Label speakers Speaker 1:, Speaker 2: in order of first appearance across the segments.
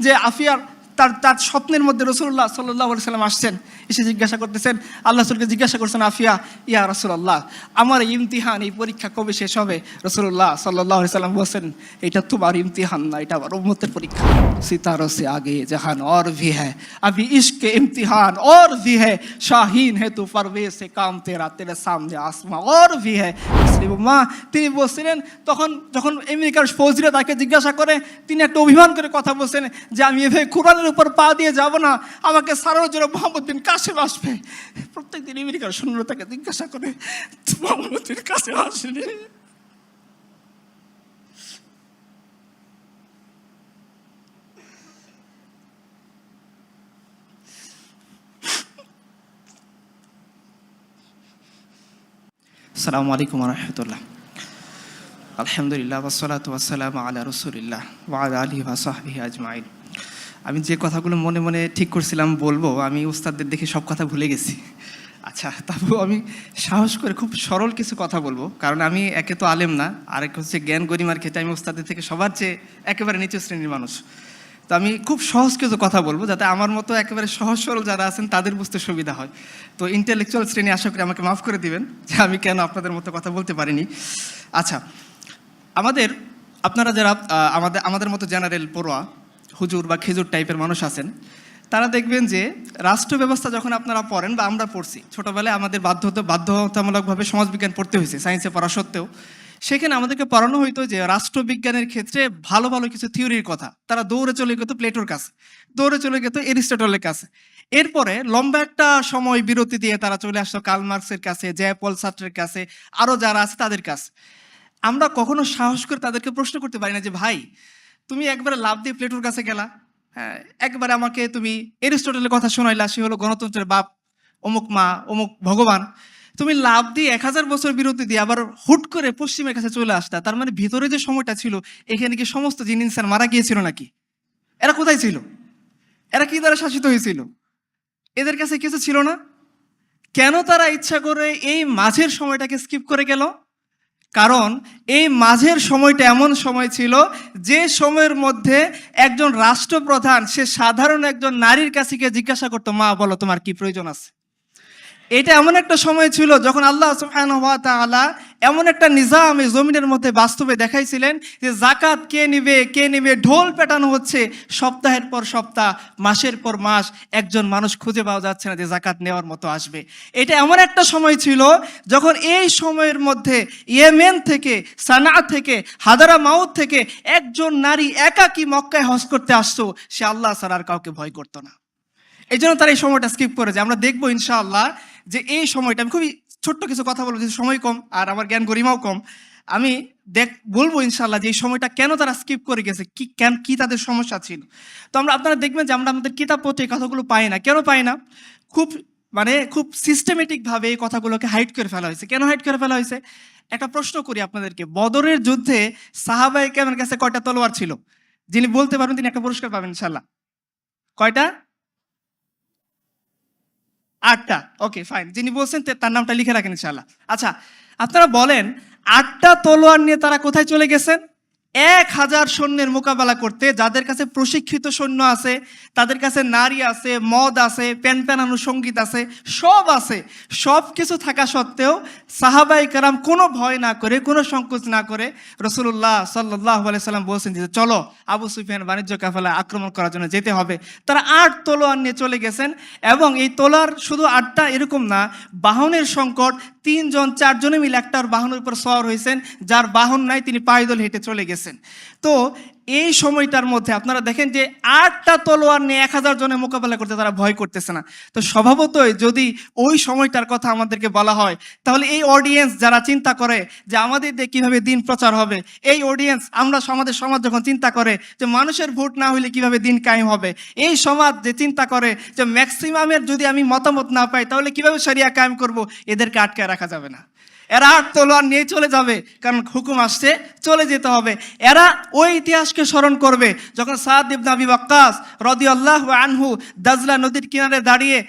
Speaker 1: যে আফিয়ার তার স্বপ্নের মধ্যে রাসূলুল্লাহ সাল্লাল্লাহু আলাইহি সাল্লাম আসছেন, এসে জিজ্ঞাসা করতেছেন, আল্লাহ রাসূলকে জিজ্ঞাসা করছেন আফিয়া, ইয়া রাসূলুল্লাহ, আমার এই ইমতিহান, এই পরীক্ষা কবে শেষ হবে? রাসূলুল্লাহ সাল্লাল্লাহু আলাইহি সাল্লাম বলছেন, এটা তোমার ইমতিহান না, এটা আমার উম্মতের পরীক্ষা। সিতারোं से आगे जहान और भी है, अभी इश्क के इम्तिहान और भी है, शाहीन है तू परवेज से काम तेरा, तेरे सामने आसमां और भी है। মুসলিম উম্মাহ, তিনি বলছিলেন, তখন যখন আমেরিকার ফৌজিরা তাকে জিজ্ঞাসা করে, তিনি একটা অভিমান করে কথা বলছেন যে আমি এভাবে কোরআনের উপর পা দিয়ে যাব না, আমাকে সারানোর জন্য মোহাম্মদ বিন কাসেম আসবে। প্রত্যেকদিন আমেরিকার সৈন্যরা তাকে জিজ্ঞাসা করে, মোহাম্মদ বিন কাসেম আসেনি। আসসালামু আলাইকুম ওয়া রাহমাতুল্লাহ। আলহামদুলিল্লাহ ওয়াসসালাতু ওয়াসসালামু আলা রাসূলিল্লাহ ওয়া আলা আলিহি ওয়া সাহবিহি আজমাইন। আমি যে কথাগুলো মনে মনে ঠিক করছিলাম বলবো, আমি উস্তাদদের দেখে সব কথা ভুলে গেছি। আচ্ছা, তারপর আমি সাহস করে খুব সরল কিছু কথা বলবো, কারণ আমি একে তো আলেম না, আরেক হচ্ছে জ্ঞান গরিমার ক্ষেত্রে আমি উস্তাদের থেকে সবার চেয়ে একেবারে নিচু শ্রেণীর মানুষ। তো আমি খুব সহজ কিছু কথা বলবো, যাতে আমার মতো একেবারে সহজ সরল যারা আছেন তাদের বুঝতে সুবিধা হয়। তো ইন্টেলেকচুয়াল শ্রেণী আশা করি আমাকে মাফ করে দিবেন যে আমি কেন আপনাদের মতো কথা বলতে পারিনি। আচ্ছা, আপনারা যারা আমাদের মতো জেনারেল পড়ুয়া হুজুর বা খেজুর টাইপের মানুষ আছেন, তারা দেখবেন যে রাষ্ট্র ব্যবস্থা যখন আপনারা পড়েন বা আমরা পড়ছি, ছোটোবেলায় আমাদের বাধ্যতামূলকভাবে সমাজবিজ্ঞান পড়তে হয়েছে সায়েন্সে পড়া সত্ত্বেও। সেখানে আমাদেরকে পড়ানো হইতো যে রাষ্ট্রবিজ্ঞানের ক্ষেত্রে ভালো ভালো কিছু থিওরির কথা। তারা দৌড়ে চলে যেত প্লেটোর কাছে, দৌড়ে চলে যেত এরিস্টটলের কাছে। এরপরে লম্বা একটা সময় বিরতি দিয়ে তারা চলে আসতো কার্ল মার্কসের কাছে, পল সার্ত্রের কাছে, আরও যারা আছে তাদের কাছে। আমরা কখনো সাহস করে তাদেরকে প্রশ্ন করতে পারি না যে ভাই, তুমি একবারে লাভ দিয়ে প্লেটোর কাছে গেলা, হ্যাঁ, একবারে আমাকে তুমি এরিস্টটলের কথা শোনাইলা, সে হলো গণতন্ত্রের বাপ, অমুক মা, অমুক ভগবান। তুমি লাভ দিয়ে 1000 বছর বিরতি দিয়ে আবার হুট করে পশ্চিমের কাছে চলে আসতা। তার মানে ভিতরে যে সময়টা ছিল, এখানে কি সমস্ত জিন ইনসান মারা গিয়েছিল নাকি? এরা কোথায় ছিল? এরা কি দ্বারা শাসিত হয়েছিল? এদের কাছে কিছু ছিল না? কেন তারা ইচ্ছা করে এই মাঝের সময়টাকে স্কিপ করে গেল? কারণ এই মাঝের সময়টা এমন সময় ছিল যে সময়ের মধ্যে একজন রাষ্ট্রপ্রধান সে সাধারণ একজন নারীর কাছে গিয়ে জিজ্ঞাসা করতো, মা বলো তোমার কি প্রয়োজন আছে। এটা এমন একটা সময় ছিল যখন আল্লাহ সুবহানাহু ওয়া তাআলা এমন একটা নিজাম এই জমিনের মধ্যে বাস্তবে দেখাইছিলেন যে জাকাত কে নেবে ঢোল পেটানো হচ্ছে, সপ্তাহের পর সপ্তাহ, মাসের পর মাস, একজন মানুষ খুঁজে পাওয়া যাচ্ছে না যে জাকাত নেওয়ার মতো আসবে। এটা এমন একটা সময় ছিল যখন এই সময়ের মধ্যে ইয়েমেন থেকে, সানা থেকে, হাদারা মাউত থেকে একজন নারী একাকী মক্কায় হজ করতে আসতো, সে আল্লাহ ছাড়া আর কাউকে ভয় করতো না। এই জন্য তারা এই সময়টা স্কিপ করে যায়। আমরা দেখবো ইনশাআল্লাহ যে এই সময়টা, আমি খুবই ছোট্ট কিছু কথা বলবো, যেহেতু সময় কম আর আমার জ্ঞান গরিমাও কম, আমি বলবো ইনশাআল্লাহ যে এই সময়টা কেন তারা স্কিপ করে গেছে, কি তাদের সমস্যা ছিল। তো আপনারা দেখবেন যে আমরা আমাদের কিতাব পত্রে এই কথাগুলো পাই না। কেন পাই না? খুব সিস্টেমেটিকভাবে এই কথাগুলোকে হাইড করে ফেলা হয়েছে। কেন হাইড করে ফেলা হয়েছে? একটা প্রশ্ন করি আপনাদেরকে, বদরের যুদ্ধে সাহাবায়ে কেরামের কাছে কয়টা তলোয়ার ছিল? যিনি বলতে পারবেন তিনি একটা পুরস্কার পাবেন ইনশাআল্লাহ। কয়টা? 8টা। ওকে, ফাইন। যিনি বলছেন তার নামটা লিখে রাখেন ইনশাআল্লাহ। আচ্ছা, আপনারা বলেন 8টা তলোয়ার নিয়ে তারা কোথায় চলে গেছেন? 1000 সৈন্যের মোকাবেলা করতে। যাদের কাছে প্রশিক্ষিত সৈন্য আছে, তাদের কাছে নারী আছে, মদ আছে, প্যানপ্যানানো সঙ্গীত আছে, সব আছে। সব কিছু থাকা সত্ত্বেও সাহাবায়ে কেরাম কোনো ভয় না করে, কোনো সংকোচ না করে রাসূলুল্লাহ সাল্লাল্লাহু আলাইহি সাল্লাম বলছেন যে চলো আবু সুফিয়ান বাণিজ্য কাফেলা আক্রমণ করার জন্য যেতে হবে। তারা 8 তলোয়ার নিয়ে চলে গেছেন, এবং এই তলোয়ার শুধু 8টা এরকম না, বাহনের সংকট, 3 জন 4 জনে মিলে একটার বাহনের উপর সওয়ার হয়েছেন, যার বাহন নাই তিনি পায়দল হেঁটে চলে গেছেন। তো এই সময়টার মধ্যে আপনারা দেখেন যে 8টা তলোয়ার নিয়ে 1000 জনের মোকাবেলা করতে তারা ভয় করতেছে না। তো স্বভাবতই যদি ওই সময়টার কথা আমাদেরকে বলা হয়, তাহলে এই অডিয়েন্স যারা চিন্তা করে যে আমাদের দিয়ে কীভাবে দিন প্রচার হবে, এই অডিয়েন্স আমাদের সমাজ যখন চিন্তা করে যে মানুষের ভোট না হলে কিভাবে দিন কায়েম হবে, এই সমাজ যে চিন্তা করে যে ম্যাক্সিমামের যদি আমি মতামত না পাই তাহলে কিভাবে শরিয়া কায়েম করব, এদেরকে আটকায় রাখা যাবে না। এরা আর তলোয়ার নিয়ে চলে যাবে, কারণ হুকুম আসছে, চলে যেতে হবে। এরা ওই ইতিহাসকে স্মরণ করবে যখন সাদ ইবনে আবি ওয়াক্কাস রাদিয়াল্লাহু আনহু দাজলা নদীর কিনারে দাঁড়িয়ে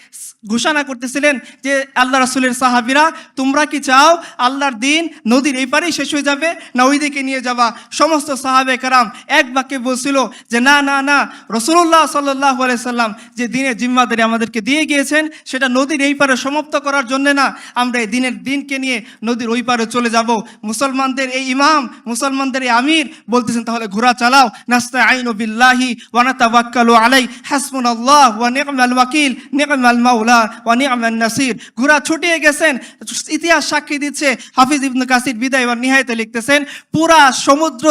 Speaker 1: ঘোষণা করতেছিলেন যে আল্লাহ রাসূলের সাহাবীরা, তোমরা কি চাও আল্লাহর দিন নদীর এই পারেই শেষ হয়ে যাবে না ওই দিকে নিয়ে যাবা? সমস্ত সাহাবে কেরাম এক বাক্যে বলছিল যে না না না, রাসূলুল্লাহ সাল্লাল্লাহু আলাইহি সাল্লাম যে দিনের জিম্মাদারি আমাদেরকে দিয়ে গিয়েছেন সেটা নদীর এই পারে সমাপ্ত করার জন্য না, আমরা এই দিনকে নিয়ে নদীর ওই পারে চলে যাব। মুসলমানদের এই ইমাম, মুসলমানদের এই আমির বলতেছেন তাহলে ঘোড়া চালাও, নাস্তাঈনু বিল্লাহি ওয়া নাতাওয়াক্কালু আলাইহি হাসবুনাল্লাহু ওয়া নি'মাল ওয়াকিল নি'মাল মাওলা ওয়া নি'মান নাসির। ঘোড়া ছুটিয়ে গেছেন, ইতিহাস সাক্ষী দিচ্ছে। হাফিজ ইবনে কাসির বিদায় ওয়া নিহায়াতে লিখতেছেন পুরা সমুদ্র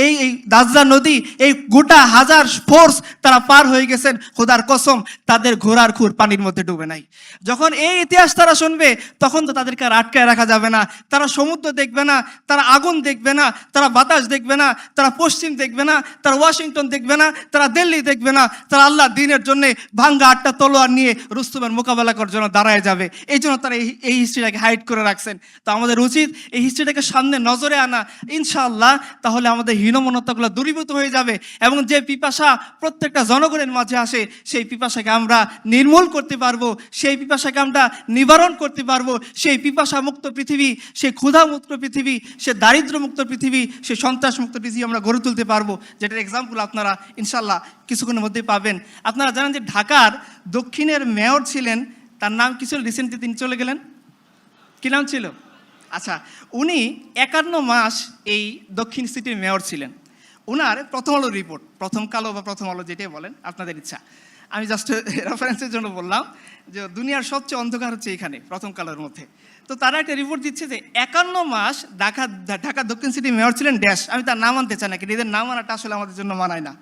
Speaker 1: এই দাজলা নদী এই গোটা হাজার ফোর্স তারা পার হয়ে গেছেন, খোদার কসম তাদের ঘোড়ার খুর পানির মধ্যে ডুবে নাই। যখন এই ইতিহাস তারা শুনবে তখন তো তাদেরকে আর আটকায় রাখা যাবে না। তারা সমুদ্র দেখবে না, তারা আগুন দেখবে না, তারা বাতাস দেখবে না, তারা পশ্চিম দেখবে না, তারা ওয়াশিংটন দেখবে না, তারা দিল্লি দেখবে না, তারা আল্লাহ দিনের জন্য ভাঙ্গা 8টা তলোয়ার নিয়ে রুস্তমের মোকাবেলা করার জন্য দাঁড়ায় যাবে। এই জন্য তারা এই হিস্ট্রিটাকে হাইড করে রাখছেন। তো আমাদের উচিত এই হিস্ট্রিটাকে সামনে নজরে আনা ইনশাআল্লাহ, তাহলে আমাদের হীনমন্যতাগুলো দূরীভূত হয়ে যাবে এবং যে পিপাসা প্রত্যেকটা জনগণের মাঝে আসে সেই পিপাসাকে আমরা নির্মূল করতে পারবো, সেই পিপাসাকে আমরা নিবারণ করতে পারবো। সেই পিপাসা মুক্ত পৃথিবী, সেই ক্ষুধা মুক্ত পৃথিবী, সে দারিদ্র মুক্ত পৃথিবী, সে সন্ত্রাস মুক্ত পৃথিবী আমরা গড়ে তুলতে পারবো, যেটার এক্সাম্পল আপনারা ইনশাআল্লাহ কিছুক্ষণের মধ্যেই পাবেন। আপনারা জানেন যে ঢাকার দক্ষিণের মেয়র ছিলেন, তার নাম কি ছিল? রিসেন্টলি তিনি চলে গেলেন, কি নাম ছিল? আচ্ছা, উনি 51 মাস এই দক্ষিণ সিটির মেয়র ছিলেন। ওনার প্রথম আলো রিপোর্ট, প্রথম কালো বা প্রথম আলো যেটাই বলেন আপনাদের ইচ্ছা, আমি জাস্ট রেফারেন্সের জন্য বললাম যে দুনিয়ার সবচেয়ে অন্ধকার হচ্ছে এখানে প্রথম কালোর মধ্যে। তো তারা একটা রিপোর্ট দিচ্ছে যে 51 মাস ঢাকা দক্ষিণ সিটি মেয়র ছিলেন ড্যাশ, আমি তার নাম আনতে চাই না, কিন্তু এদের নাম আনাটা আসলে আমাদের জন্য মানায় না।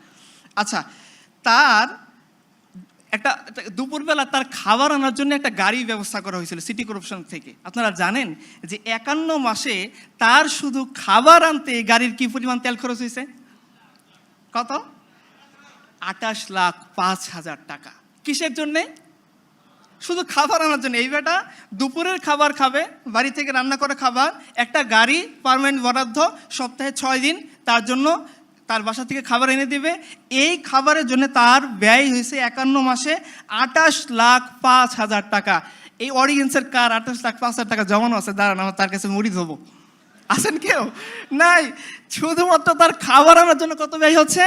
Speaker 1: আচ্ছা, তার একটা দুপুরবেলা তার খাবার আনার জন্য একটা গাড়ি ব্যবস্থা করা হয়েছিল সিটি কর্পোরেশন থেকে। আপনারা জানেন যে 51 মাসে তার শুধু খাবার আনতে গাড়ির কি পরিমাণ তেল খরচ হয়েছে? কত? 28,05,000 টাকা। কিসের জন্যে? শুধু খাবার আনার জন্য। এই বেটা দুপুরের খাবার খাবে, বাড়ি থেকে রান্না করে খাবার, একটা গাড়ি পার্মানেন্ট বরাদ্দ, সপ্তাহে 6 দিন তার জন্য তার বাসা থেকে খাবার এনে দিবে। এই খাবারের জন্য তার ব্যয় হয়েছে 51 মাসে 28,05,000 টাকা। এই অডিয়েন্সের কার 28,05,000 টাকা জমানো আছে? দাঁড়ান, আমার তার কাছে মুড়ি ধোবো। আছেন কেউ? নাই। শুধুমাত্র তার খাবার আনার জন্য কত ব্যয় হচ্ছে?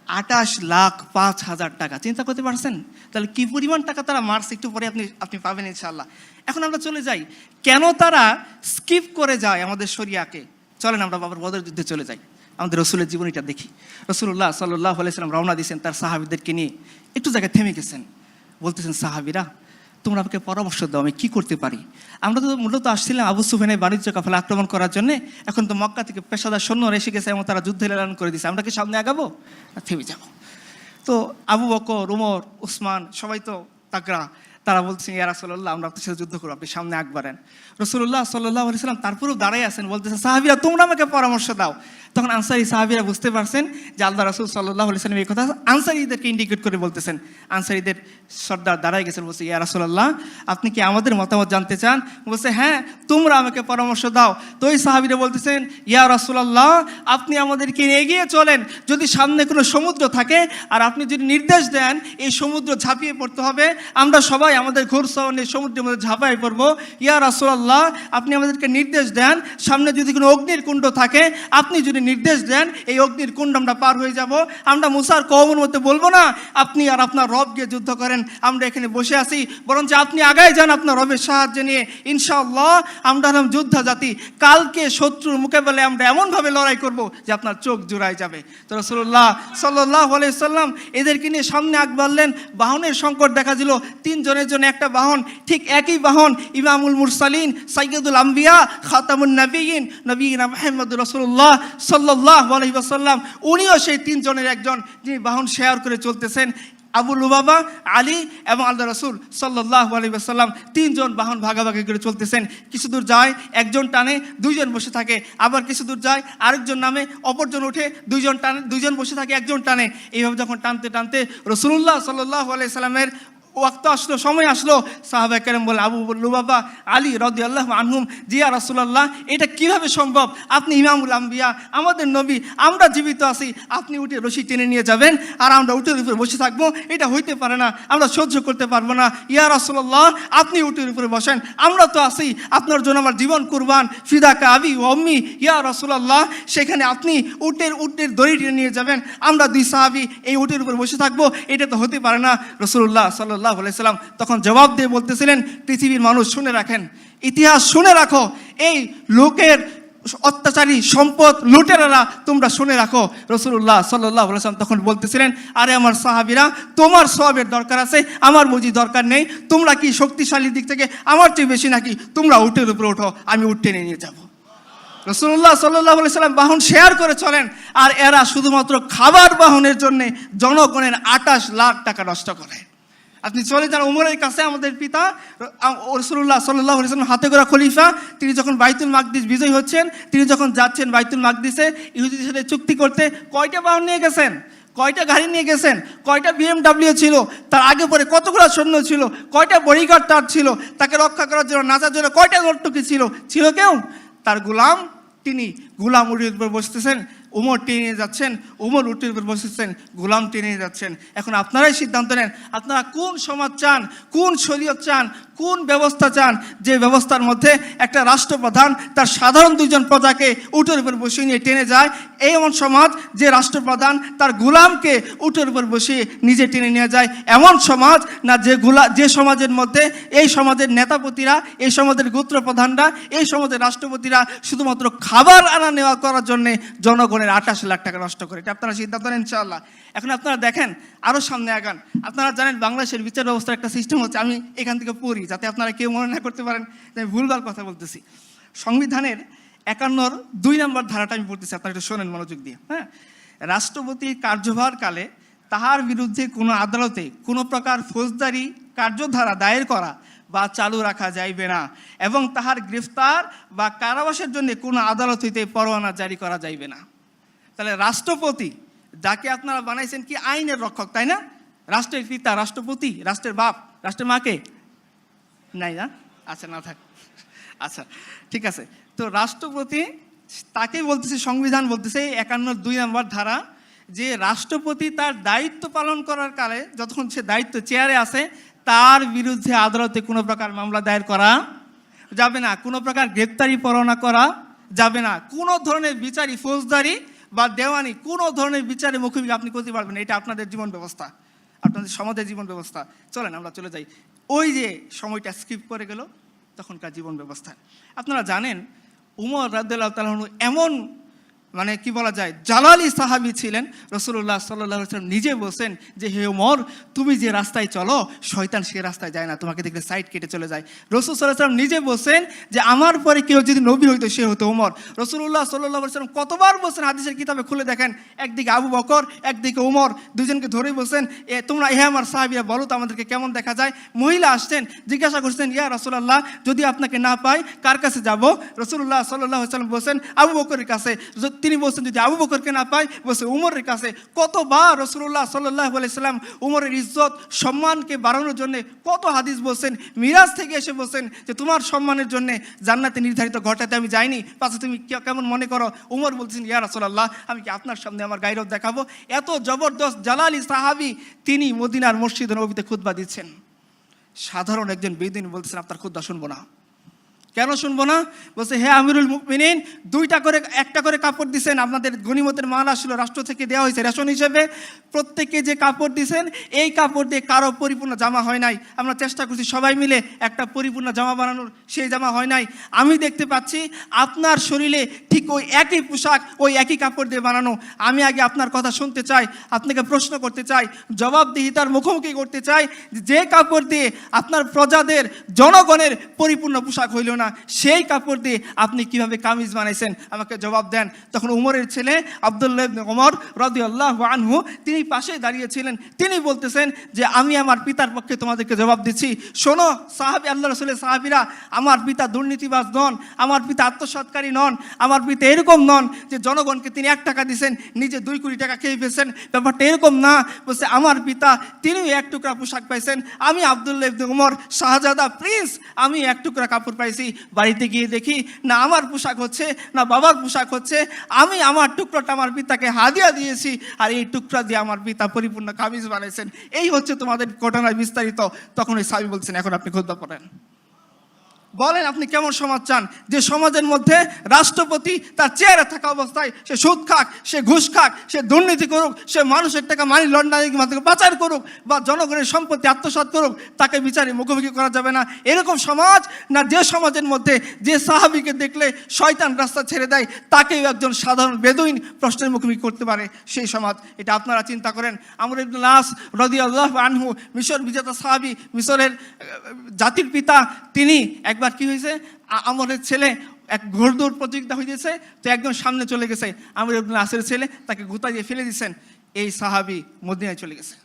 Speaker 1: 28,05,000 টাকা। চিন্তা করতে পারছেন তাহলে কি পরিমাণ টাকা তারা মারছে? একটু পরে আপনি পাবেন ইনশাআল্লাহ। এখন আমরা চলে যাই, কেন তারা স্কিপ করে যায় আমাদের শরিয়াকে। চলেন আমরা বাবার বদর যুদ্ধে চলে যাই, আমাদের রসুলের জীবনীটা দেখি। রসুল্লাহ সাল্লাল্লাহু আলাইহি সাল্লাম রওনা দিয়েছেন তার সাহাবীদেরকে নিয়ে। একটু জায়গায় থেমে গেছেন, বলতেছেন সাহাবীরা তোমরা আমাকে পরামর্শ দাও, আমি কি করতে পারি? আমরা তো মূলত আসছিলাম আবু সুফিয়ানের বাণিজ্য কাফেলা আক্রমণ করার জন্য। এখন তো মক্কা থেকে পেশাদার সৈন্য এসে গেছে এবং তারা যুদ্ধের এলান করে দিয়েছে। আমরা কি সামনে আগাবো না থেমে যাবো? তো আবু বকর, উমর, উসমান সবাই তো তাগড়া, তারা বলছেন ইয়া রাসূলুল্লাহ আমরা আপনার সাথে যুদ্ধ করবো, আপনি সামনে আগবাড়েন। রাসূলুল্লাহ সাল্লাল্লাহু আলাইহি সাল্লাম তারপরেও দাঁড়াই আছেন, বলতেছেন সাহাবীরা তোমরা আমাকে পরামর্শ দাও। তখন আনসারী সাহাবীরা বুঝতে পারছেন যে আল্লাহ রাসূল সাল্লাল্লাহু আলাইহি সাল্লাম এই কথা আনসারীদেরকে ইন্ডিকেট করে বলতেছেন। আনসারীদের সর্দার দাঁড়াই গেছেন, বলছে ইয়া রাসূলুল্লাহ আপনি কি আমাদের মতামত জানতে চান? বলছে হ্যাঁ, তোমরা আমাকে পরামর্শ দাও। তো ওই সাহাবীরা বলতেছেন ইয়া রাসূলুল্লাহ আপনি আমাদেরকে এগিয়ে চলেন, যদি সামনে কোনো সমুদ্র থাকে আর আপনি যদি নির্দেশ দেন এই সমুদ্র ঝাঁপিয়ে পড়তে হবে, আমরা সবাই আমাদের ঘোড়সওয়ার সমুদ্রের মধ্যে ঝাঁপাই পড়বো। ইয়া রাসূলুল্লাহ আপনি আমাদেরকে নির্দেশ দেন, সামনে যদি কোনো অগ্নির কুণ্ড থাকে আপনি যদি নির্দেশ দেন এই অগ্নির কুণ্ড আমরা পার হয়ে যাব। আমরা মুসার কওমের মধ্যে বলবো না আপনি আর আপনার রব গিয়ে যুদ্ধ করেন, আমরা এখানে বসে আছি, বরঞ্চ আপনি আগায় যান আপনার রবের সাহায্য নিয়ে। ইনশাআল্লাহ আমরা হলাম যোদ্ধা জাতি, কালকে শত্রুর মোকাবেলায় আমরা এমনভাবে লড়াই করব যে আপনার চোখ জুড়াই যাবে। তো রাসূলুল্লাহ সাল্লাল্লাহু আলাইহি সাল্লাম এদেরকে নিয়ে সামনে আগ বাড়লেন। বাহনের সংকট দেখা দিল, 3 জনের জন্য একটা বাহন। ঠিক একই বাহন ইমামুল মুরসালিন সাইয়্যিদুল আম্বিয়া খাতামুন নবিয়্যিন নবিয়্যিনা মুহাম্মদুর রাসূলুল্লাহ সাল্লাল্লাহু আলাইহি ওয়াসাল্লাম, উনিও সেই 3 জনের একজন, যিনি বাহন শেয়ার করে চলতেছেন। আবু লুবাবা, আলী এবং আল্লাহ রাসূল সাল্লাল্লাহু আলাইহি ওয়াসাল্লাম 3 জন বাহন ভাগাভাগি করে চলতেছেন। কিছু দূর যায় একজন টানে, 2 জন বসে থাকে, আবার কিছু দূর যায় আরেকজন নামে, অপরজন ওঠে, 2 জন টানে, 2 জন বসে থাকে, একজন টানে। এইভাবে যখন টানতে টানতে রাসূলুল্লাহ সাল্লাল্লাহু আলাইহি সাল্লামের ওয়াক্ত আসলো, সময় আসলো, সাহাবায়ে কেরাম বলে, আবু লুবাবা, আলী রাদিয়াল্লাহু আনহুম, জি ইয়া রাসূলুল্লাহ, এটা কিভাবে সম্ভব? আপনি ইমামুল আম্বিয়া, আমাদের নবী, আমরা জীবিত আছি, আপনি উঠে রশি টেনে নিয়ে যাবেন আর আমরা উটের উপরে বসে থাকবো? এটা হইতে পারে না, আমরা সহ্য করতে পারবো না। ইয়া রাসূলুল্লাহ, আপনি উটের উপরে বসেন, আমরা তো আছি, আপনার জন্য আমার জীবন কুরবান, ফিদাকা আবি ওয়া উম্মি। ইয়া রাসূলুল্লাহ, সেখানে আপনি উটের দড়ি টেনে নিয়ে যাবেন, আমরা দুই সাহাবী এই উটের উপরে বসে থাকবো? এটা তো হতে পারে না। রাসূলুল্লাহ সাল্লাল্লাহু আলাইহি সাল্লাম তখন জবাব দিয়ে বলতেছিলেন, পৃথিবীর মানুষ শুনে রাখেন, ইতিহাস শুনে রাখো, এই লোকের অত্যাচারী সম্পদ লুটেরারা তোমরা শুনে রাখো। রাসূলুল্লাহ সাল্লাল্লাহু আলাইহি সাল্লাম তখন বলতেছিলেন, আরে আমার সাহাবীরা, তোমার সওয়াবের দরকার আছে, আমার বুঝি দরকার নেই? তোমরা কি শক্তিশালী দিক থেকে আমার চেয়ে বেশি নাকি? তোমরা উটের উপরে ওঠো, আমি উট টেনে নিয়ে যাবো। রাসূলুল্লাহ সাল্লাল্লাহু আলাইহি সাল্লাম বাহন শেয়ার করে চলেন, আর এরা শুধুমাত্র খাবার বাহনের জন্য জনগণের 28 লাখ টাকা নষ্ট করে। আপনি চলে যান উমরের কাছে, আমাদের পিতা রাসূলুল্লাহ সাল্লাল্লাহু আলাইহি সাল্লাম হাতে গড়া খলিফা, তিনি যখন বাইতুল মাকদিস বিজয়ী হচ্ছেন, তিনি যখন যাচ্ছেন বাইতুল মাকদিসে ইহুদিদের সাথে চুক্তি করতে, কয়টা বাহন নিয়ে গেছেন? কয়টা গাড়ি নিয়ে গেছেন? কয়টা BMW ছিল? তার আগে পরে কতগুলো সৈন্য ছিল? কয়টা বডিগার্ড তার ছিল? তাকে রক্ষা করার জন্য, নাচার জন্য কয়টা নর্তকী ছিল? ছিল কেউ? তার গোলাম, তিনি গোলাম উটের উপর বসতেছেন, উমর টেনে নিয়ে যাচ্ছেন, উমর উটের উপর বসেছেন, গোলাম টেনে নিয়ে যাচ্ছেন। এখন আপনারাই সিদ্ধান্ত নেন, আপনারা কোন সমাজ চান, কোন শরীয়ত চান, কোন ব্যবস্থা চান, যে ব্যবস্থার মধ্যে একটা রাষ্ট্রপ্রধান তার সাধারণ দুইজন প্রজাকে উটের উপর বসিয়ে নিয়ে টেনে যায়, এই এমন সমাজ যে রাষ্ট্রপ্রধান তার গোলামকে উটের উপর বসিয়ে নিজে টেনে নিয়ে যায়, এমন সমাজ না যে সমাজের মধ্যে এই সমাজের নেতাপতিরা, এই সমাজের গোত্রপ্রধানরা, এই সমাজের রাষ্ট্রপতিরা শুধুমাত্র খাবার আনা নেওয়া করার জন্যে জনগণের 28 লাখ টাকা নষ্ট করে? এটা আপনারা সিদ্ধান্ত নেন ইনশাআল্লাহ। এখন আপনারা দেখেন, আরও সামনে আগান। আপনারা জানেন বাংলাদেশের বিচার ব্যবস্থার একটা সিস্টেম হচ্ছে, আমি এখান থেকে পড়ি যাতে আপনারা কেউ মনে না করতে পারেন যে আমি ভুলভাল কথা বলতেছি। সংবিধানের 51(2) নম্বর ধারাটা আমি পড়তেছি, আপনারা একটু শোনেন মনোযোগ দিয়ে। হ্যাঁ, রাষ্ট্রপতির কার্যভারকালে তাহার বিরুদ্ধে কোনো আদালতে কোনো প্রকার ফৌজদারি কার্যধারা দায়ের করা বা চালু রাখা যাইবে না, এবং তাহার গ্রেফতার বা কারাবাসের জন্য কোনো আদালত হইতে পরোয়ানা জারি করা যাইবে না। তাহলে রাষ্ট্রপতি, যাকে আপনারা বানাইছেন কি আইনের রক্ষক, তাই না? রাষ্ট্রের পিতা রাষ্ট্রপতি, রাষ্ট্রের বাপ, রাষ্ট্রের মাকে নাই না? আচ্ছা, না থাক, আচ্ছা ঠিক আছে। তো রাষ্ট্রপতি, তাকেই বলতেছে, সংবিধান বলতেছে 51(2) নম্বর ধারা, যে রাষ্ট্রপতি তার দায়িত্ব পালন করার কালে, যতক্ষণ সে দায়িত্ব চেয়ারে আছে, তার বিরুদ্ধে আদালতে কোনো প্রকার মামলা দায়ের করা যাবে না, কোনো প্রকার গ্রেপ্তারি পরোয়ানা করা যাবে না, কোনো ধরনের বিচারি, ফৌজদারি বা দেওয়ানি, কোনো ধরনের বিচারে মুখোমুখি আপনি করতে পারবেন না। এটা আপনাদের জীবন ব্যবস্থা, আপনাদের সমাজের জীবন ব্যবস্থা। চলেন আমরা চলে যাই, ওই যে সময়টা স্কিপ করে গেল তখনকার জীবন ব্যবস্থা। আপনারা জানেন উমর রাদিয়াল্লাহু তাআলা আনহু এমন, মানে কি বলা যায়, জালালি সাহাবী ছিলেন। রাসূলুল্লাহ সাল্লাল্লাহু আলাইহি ওয়াসাল্লাম নিজে বলছেন যে, হে ওমর, তুমি যে রাস্তায় চলো শয়তান সে রাস্তায় যায় না, তোমাকে দেখলে সাইড কেটে চলে যায়। রাসূল সাল্লাল্লাহু আলাইহি ওয়াসাল্লাম নিজে বলছেন যে, আমার পরে কেউ যদি নবী হইতো সে হতো ওমর। রাসূলুল্লাহ সাল্লাল্লাহু আলাইহি ওয়াসাল্লাম কতবার বলছেন, হাদিসের কিতাবে খুলে দেখেন, একদিকে আবু বকর, একদিকে ওমর, দুজনকে ধরেই বলছেন, তোমরা হে আমার সাহাবীরা বলো তো আমাদেরকে কেমন দেখা যায়। মহিলা আসছেন, জিজ্ঞাসা করছেন, ইয়া রাসূলুল্লাহ, যদি আপনাকে না পাই কার কাছে যাব? রাসূলুল্লাহ সাল্লাল্লাহু আলাইহি ওয়াসাল্লাম বলছেন আবু বকরের কাছে। তিনি বলছেন, যদি আবু বকরকে না পাই, বলছে উমরের কাছে। কতবার রাসূলুল্লাহ সাল্লাল্লাহু আলাইহি ওয়াসাল্লাম উমরের ইজ্জত সম্মানকে বাড়ানোর জন্য কত হাদিস বলছেন। মিরাজ থেকে এসে বলছেন যে, তোমার সম্মানের জন্য জান্নাতে নির্ধারিত ঘরটাতে আমি যাইনি, পাশে তুমি কেমন মনে করো? উমর বলছেন, ইয়া রাসূলুল্লাহ, আমি কি আপনার সামনে আমার গায়রত দেখাবো? এত জবরদস্ত জালালি সাহাবী, তিনি মদিনার মসজিদে নববীতে খুতবা দিচ্ছেন। সাধারণ একজন বেদুইন বলতেছেন, আপনার খুতবা শুনবো না। কেন শুনবো না? বলছে, হে আমিরুল মুমিনিন, একটা করে কাপড় দিছেন, আপনাদের গনিমতের মাল আসলো, রাষ্ট্র থেকে দেওয়া হয়েছে রেশন হিসেবে, প্রত্যেকে যে কাপড় দিছেন, এই কাপড় দিয়ে কারো পরিপূর্ণ জামা হয় নাই। আমরা চেষ্টা করছি সবাই মিলে একটা পরিপূর্ণ জামা বানানোর, সেই জামা হয় নাই। আমি দেখতে পাচ্ছি আপনার শরীরে ঠিক ওই একই পোশাক, ওই একই কাপড় দিয়ে বানানো। আমি আগে আপনার কথা শুনতে চাই, আপনাকে প্রশ্ন করতে চাই, জবাবদিহিতার মুখোমুখি করতে চাই, যে কাপড় দিয়ে আপনার প্রজাদের, জনগণের পরিপূর্ণ পোশাক হইল না, সেই কাপড় দিয়ে আপনি কিভাবে কামিজ বানাইছেন, আমাকে জবাব দেন। তখন উমরের ছেলে আব্দুল্লাহ ইবনে ওমর রাদিয়াল্লাহু আনহু তিনি পাশে দাঁড়িয়েছিলেন। তিনি বলতেছেন যে আমি আমার পিতার পক্ষে তোমাদেরকে জবাব দিচ্ছি। শোনো সাহাবী, আল্লাহ রাসূলের সাহাবীরা, আমার পিতা দুর্নীতিবাজ নন, আমার পিতা আত্মসৎকারী নন, আমার পিতা এরকম নন যে জনগণকে তিনি 1 টাকা দিয়েছেন, নিজে 2 কোটি টাকা খেয়ে ফেলছেন। ব্যাপারটা এরকম না। বলছে আমার পিতা তিনিও 1 টুকরা পোশাক পাইছেন। আমি আব্দুল্লাহ ইবনে ওমর শাহজাদা প্রিন্স, আমি 1 টুকরা কাপড় পাইছি। বাড়িতে গিয়ে দেখি না আমার পোশাক হচ্ছে না বাবার পোশাক হচ্ছে। আমি আমার টুকরাটা আমার পিতাকে হাদিয়া দিয়েছি, আর এই টুকরা দিয়ে আমার পিতা পরিপূর্ণ কামিজ বানাইছেন। এই হচ্ছে তোমাদের ঘটনায় বিস্তারিত। তখন ওই সাহাবী বলছেন এখন আপনি খুতবা পড়েন, বলেন আপনি কেমন সমাজ চান, যে সমাজের মধ্যে রাষ্ট্রপতি তার চেয়ারে থাকা অবস্থায় সে সুদ খাক, সে ঘুষ খাক, সে দুর্নীতি করুক, সে মানুষের টাকা মানি লন্ডারিং মাধ্যমে পাচার করুক বা জনগণের সম্পত্তি আত্মসাৎ করুক, তাকে বিচারে মুখোমুখি করা যাবে না, এরকম সমাজ? না যে সমাজের মধ্যে যে সাহাবীকে দেখলে শয়তান রাস্তা ছেড়ে দেয় তাকেও একজন সাধারণ বেদুইন প্রশ্নের মুখোমুখি করতে পারে, সেই সমাজ? এটা আপনারা চিন্তা করেন। আমর ইবনুল আস রাদিয়াল্লাহু আনহু মিশর বিজেতা সাহাবী, মিশরের জাতির পিতা, তিনি একবার কি হয়েছে, আমরের ছেলে এক ঘোড়দৌড় প্রতিযোগিতা হয়েছে, তো একদম সামনে চলে গেছে, আমর ইবনুল আসের ছেলে তাকে গুতা দিয়ে ফেলে দিয়েছেন। এই সাহাবী মদিনায় চলে গেছে।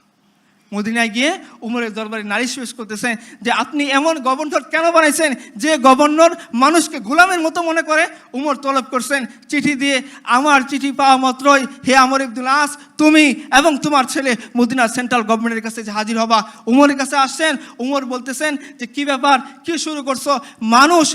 Speaker 1: মদিনায় গিয়ে উমরের দরবারে নালিশ পেশ করতেছে যে আপনি এমন গভর্নর কেন বানাইছেন যে গভর্নর মানুষকে গোলামের মতো মনে করে। উমর তলব করছেন চিঠি দিয়ে, আমার চিঠি পাওয়া মাত্রই হে আমর ইবনুল আস, তুমি এবং তোমার ছেলে মদিনার সেন্ট্রাল গভর্নমেন্টের কাছে যে হাজির হবা। উমরের কাছে আসছেন, উমর বলতেছেন যে কি ব্যাপার, কি শুরু করছো? মানুষ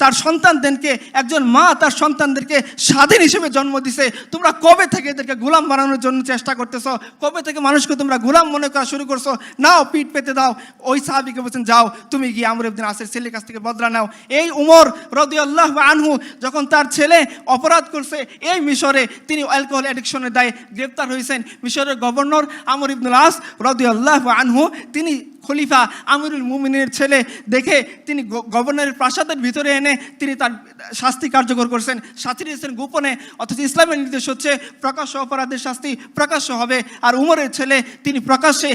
Speaker 1: তার সন্তানদেরকে, একজন মা তার সন্তানদেরকে স্বাধীন হিসেবে জন্ম দিছে, তোমরা কবে থেকে এদেরকে গোলাম বানানোর জন্য চেষ্টা করতেছো? কবে থেকে মানুষকে তোমরা গোলাম মনে করা শুরু করছো? নাও পিঠ পেতে দাও। ওই সাহাবীকে বলছেন যাও তুমি গিয়ে আমর ইবনে আসের ছেলের কাছ থেকে বদলা নাও। এই উমর রাদিয়াল্লাহু আনহু যখন তার ছেলে অপরাধ করছে এই মিশরে, তিনি অ্যালকোহল অ্যাডিকশনের দায়ে গ্রেপ্তার হয়েছেন। মিশরের গভর্নর আমর ইবনুল আস রাদিয়াল্লাহু আনহু তিনি খলিফা আমিরুল মুমিনের ছেলে দেখে তিনি গভর্নরের প্রাসাদের ভিতরে এনে তিনি তার শাস্তি কার্যকর করছেন। শাস্তি দিয়েছেন গোপনে, অথচ ইসলামের নির্দেশ হচ্ছে প্রকাশ্য অপরাধের শাস্তি প্রকাশ্য হবে। আর উমরের ছেলে তিনি প্রকাশ্যে